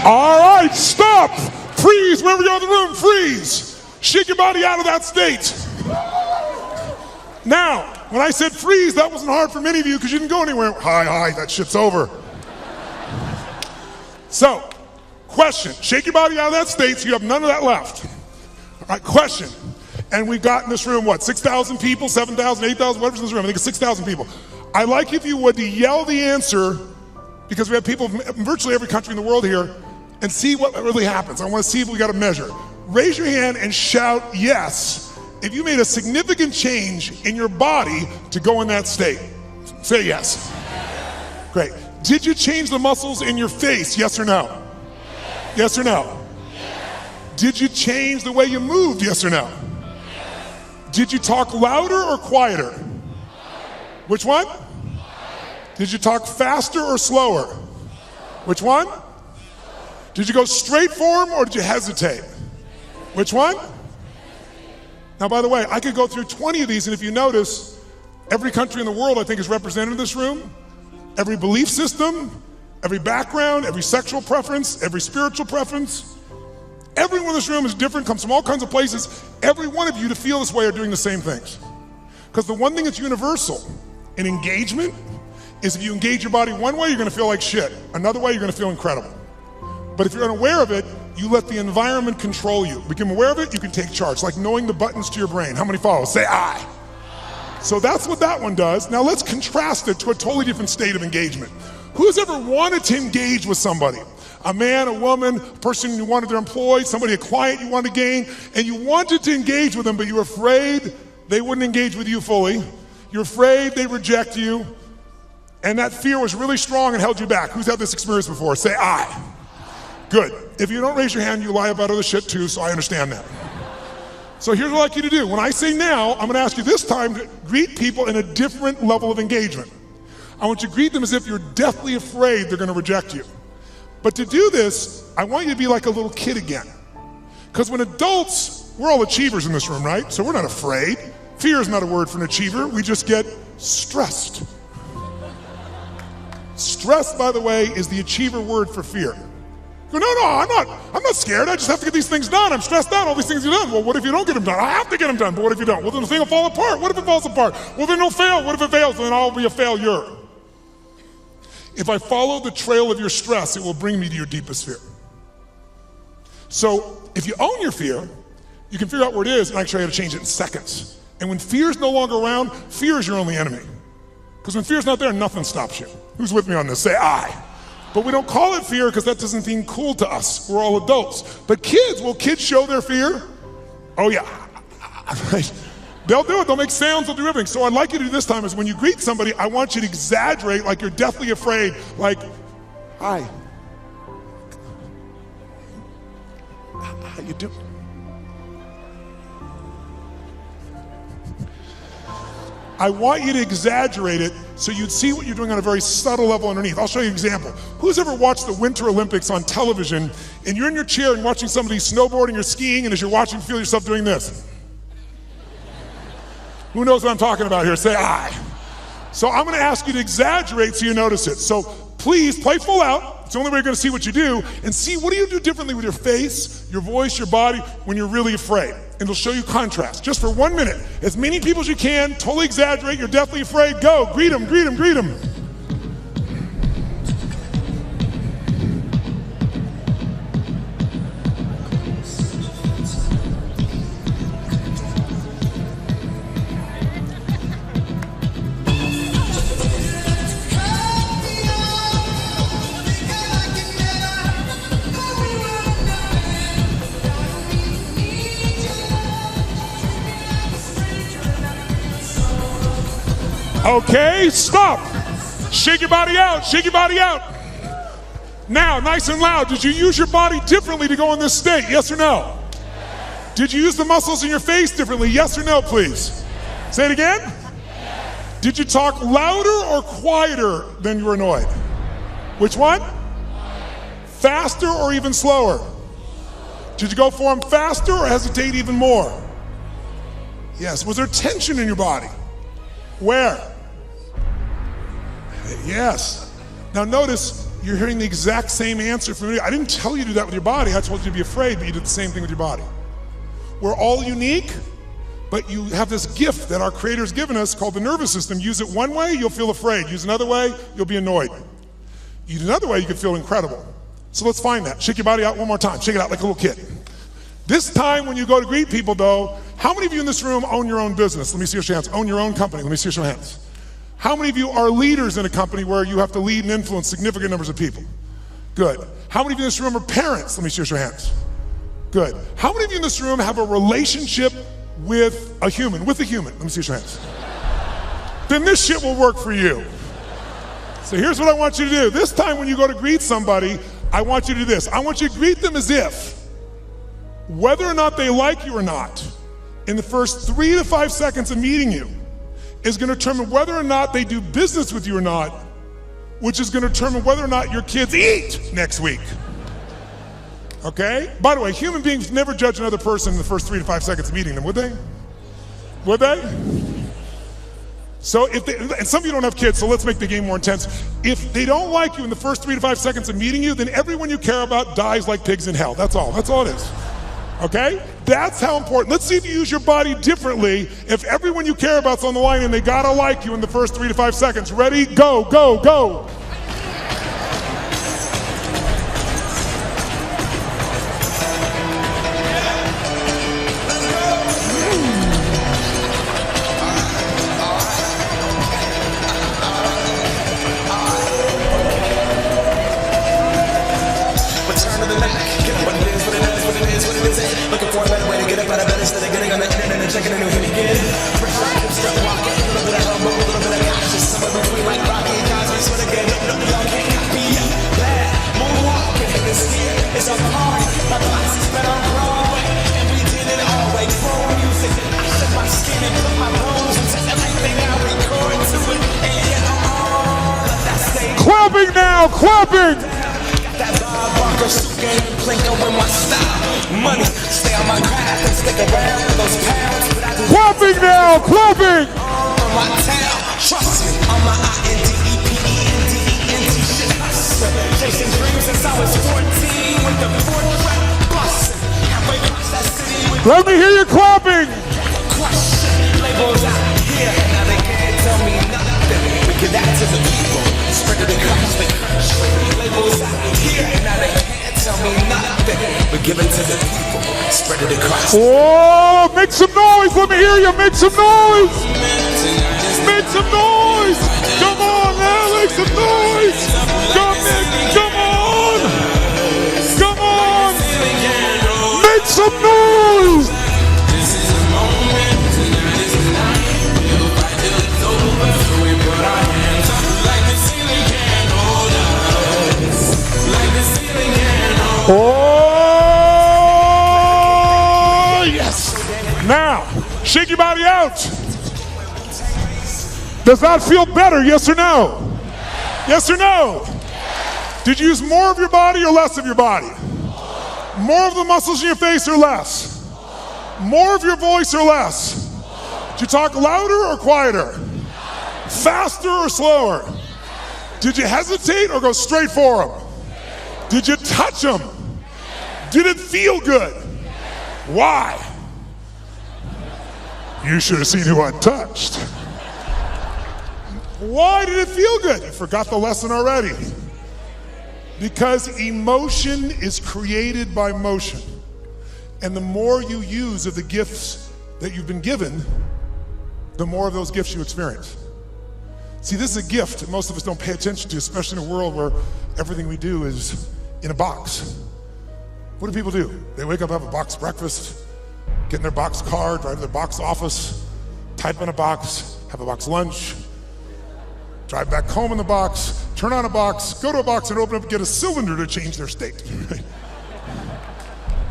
All right, stop. Freeze, wherever you are in the room, freeze. Shake your body out of that state. Now, when I said freeze, that wasn't hard for many of you because you didn't go anywhere. Hi, that shit's over. So, question, shake your body out of that state so you have none of that left. All right, question. And we've got in this room, what, 6,000 people, 7,000, 8,000, whatever's in this room. I think it's 6,000 people. I'd like if you would to yell the answer, because we have people from virtually every country in the world here, and see what really happens. I want to see if we got a measure. Raise your hand and shout yes if you made a significant change in your body to go in that state. Say yes. Great. Did you change the muscles in your face? Yes or no? Yes or no? Did you change the way you moved? Yes or no? Did you talk louder or quieter? Which one? Did you talk faster or slower? Which one? Did you go straight for him or did you hesitate? Which one? Now, by the way, I could go through 20 of these, and if you notice, every country in the world, I think, is represented in this room. Every belief system, every background, every sexual preference, every spiritual preference. Everyone in this room is different, comes from all kinds of places. Every one of you to feel this way are doing the same things. Because the one thing that's universal in engagement is if you engage your body one way, you're gonna feel like shit. Another way, you're gonna feel incredible. But if you're unaware of it, you let the environment control you. Become aware of it, you can take charge. Like knowing the buttons to your brain. How many follow? Say I. So that's what that one does. Now let's contrast it to a totally different state of engagement. Who's ever wanted to engage with somebody? A man, a woman, a person you wanted to employ, somebody, a client you wanted to gain, and you wanted to engage with them, but you were afraid they wouldn't engage with you fully. You're afraid they reject you, and that fear was really strong and held you back. Who's had this experience before? Say I. Good. If you don't raise your hand, you lie about other shit too, so I understand that. So here's what I'd like you to do. When I say now, I'm gonna ask you this time to greet people in a different level of engagement. I want you to greet them as if you're deathly afraid they're gonna reject you. But to do this, I want you to be like a little kid again. Because when adults, we're all achievers in this room, right? So we're not afraid. Fear is not a word for an achiever. We just get stressed. Stress, by the way, is the achiever word for fear. You go, no, I'm not scared. I just have to get these things done. I'm stressed out, all these things are done. Well, what if you don't get them done? I have to get them done, but what if you don't? Well, then the thing will fall apart. What if it falls apart? Well, then it'll fail. What if it fails? Then I'll be a failure. If I follow the trail of your stress, it will bring me to your deepest fear. So if you own your fear, you can figure out where it is and actually how to change it in seconds. And when fear is no longer around, fear is your only enemy. Because when fear's not there, nothing stops you. Who's with me on this? Say I. But we don't call it fear because that doesn't seem cool to us. We're all adults. But kids, will kids show their fear? Oh yeah. They'll do it, they'll make sounds, they'll do everything. So what I'd like you to do this time is when you greet somebody, I want you to exaggerate like you're deathly afraid, like, hi. How you doing? I want you to exaggerate it so you'd see what you're doing on a very subtle level underneath. I'll show you an example. Who's ever watched the Winter Olympics on television and you're in your chair and watching somebody snowboarding or skiing, and as you're watching, feel yourself doing this? Who knows what I'm talking about here? Say I. So I'm gonna ask you to exaggerate so you notice it. So please play full out. It's the only way you're gonna see what you do, and see what do you do differently with your face, your voice, your body when you're really afraid. And it'll show you contrast. Just for 1 minute. As many people as you can, totally exaggerate, you're deathly afraid, go, greet them, greet them, greet them. Okay, stop. Shake your body out, shake your body out. Now, nice and loud, did you use your body differently to go in this state, yes or no? Yes. Did you use the muscles in your face differently, yes or no, please? Yes. Say it again? Yes. Did you talk louder or quieter than you were annoyed? Which one? Faster or even slower? Did you go for them faster or hesitate even more? Yes, was there tension in your body? Where? Yes. Now notice, you're hearing the exact same answer from me. I didn't tell you to do that with your body. I told you to be afraid, but you did the same thing with your body. We're all unique, but you have this gift that our Creator's given us called the nervous system. Use it one way, you'll feel afraid. Use another way, you'll be annoyed. Use another way, you can feel incredible. So let's find that. Shake your body out one more time. Shake it out like a little kid. This time when you go to greet people though, how many of you in this room own your own business? Let me see your hands. Own your own company. Let me see your hands. How many of you are leaders in a company where you have to lead and influence significant numbers of people? Good. How many of you in this room are parents? Let me see your hands. Good. How many of you in this room have a relationship with a human? Let me see your hands. Then this shit will work for you. So here's what I want you to do. This time when you go to greet somebody, I want you to do this. I want you to greet them as if, whether or not they like you or not, in the first 3 to 5 seconds of meeting you, is going to determine whether or not they do business with you or not, which is going to determine whether or not your kids eat next week. Okay? By the way, human beings never judge another person in the first 3 to 5 seconds of meeting them, would they? Would they? So if they, and some of you don't have kids, so let's make the game more intense. If they don't like you in the first 3 to 5 seconds of meeting you, then everyone you care about dies like pigs in hell. That's all. That's all it is. Okay? That's how important. Let's see if you use your body differently if everyone you care about's on the line and they gotta like you in the first 3 to 5 seconds. Ready? Go, go, go. Looking for a better way to get up out of bed instead of getting on the internet and checking a new hit again. Fresh out of start walking, a little bit of elbow, a little bit of cautious. Somewhere between like Rocky and Cosby, swear to get no, y'all can't copy it. Bad moonwalking, and this here is a party. My classes been on Broadway, and we did it all way. Pro music, I shed my skin and put my bones into everything I record to it. And yet I'm all of that stage. Clapping now, clapping! That Bob Barker suit game, Plinko with my style. Money, stay on my craft and stick around for those pounds. Clapping now, clapping! On my town, trust me, on my INDEPENDENT shit hustler. Chasing dreams since I was 14 with the 4th track bustin'. Halfway across that city with Let me hear you clapping! crushing. Labels out here, now they can't tell me nothing. We give that to the people, spread it across the country. Labels out here, now they can't tell me nothing. We give it to the people, spread it across. Oh, make some noise! Let me hear you! Make some noise! Make some noise! Come on now, make some noise! Come on! Come on! Make some noise! Oh, yes! Now, shake your body out. Does that feel better, yes or no? Yes or no? Did you use more of your body or less of your body? More of the muscles in your face or less? More of your voice or less? Did you talk louder or quieter? Faster or slower? Did you hesitate or go straight for them? Did you touch them? Did it feel good? Why? You should have seen who I touched. Why did it feel good? You forgot the lesson already. Because emotion is created by motion. And the more you use of the gifts that you've been given, the more of those gifts you experience. See, this is a gift that most of us don't pay attention to, especially in a world where everything we do is in a box. What do people do? They wake up, have a box breakfast, get in their box car, drive to their box office, type in a box, have a box lunch, drive back home in the box, turn on a box, go to a box and open up and get a cylinder to change their state.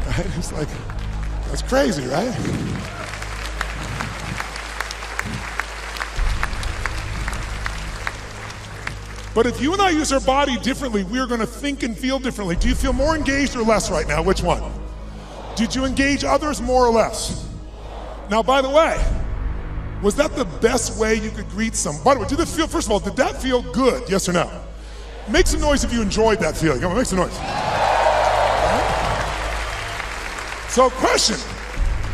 Right? It's like, that's crazy, right? But if you and I use our body differently, we're going to think and feel differently. Do you feel more engaged or less right now? Which one? Did you engage others more or less? Now, by the way, was that the best way you could greet someone? By the way, did it feel, first of all, did that feel good? Yes or no? Make some noise if you enjoyed that feeling. Come on, make some noise. So, question,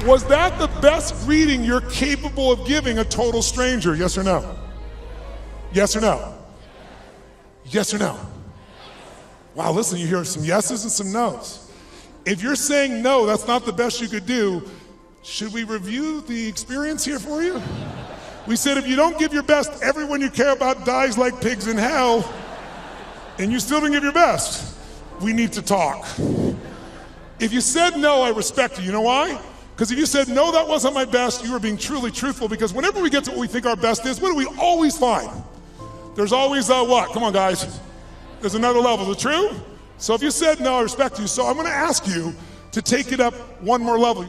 was that the best greeting you're capable of giving a total stranger? Yes or no? Yes or no? Yes or no? Wow, listen, you hear some yeses and some nos. If you're saying no, that's not the best you could do, should we review the experience here for you? We said if you don't give your best, everyone you care about dies like pigs in hell, and you still didn't give your best. We need to talk. If you said no, I respect you. You know why? Because if you said no, that wasn't my best, you were being truly truthful, because whenever we get to what we think our best is, what do we always find? There's always what? Come on, guys. There's another level. Is it true? So if you said no, I respect you. So I'm going to ask you to take it up one more level.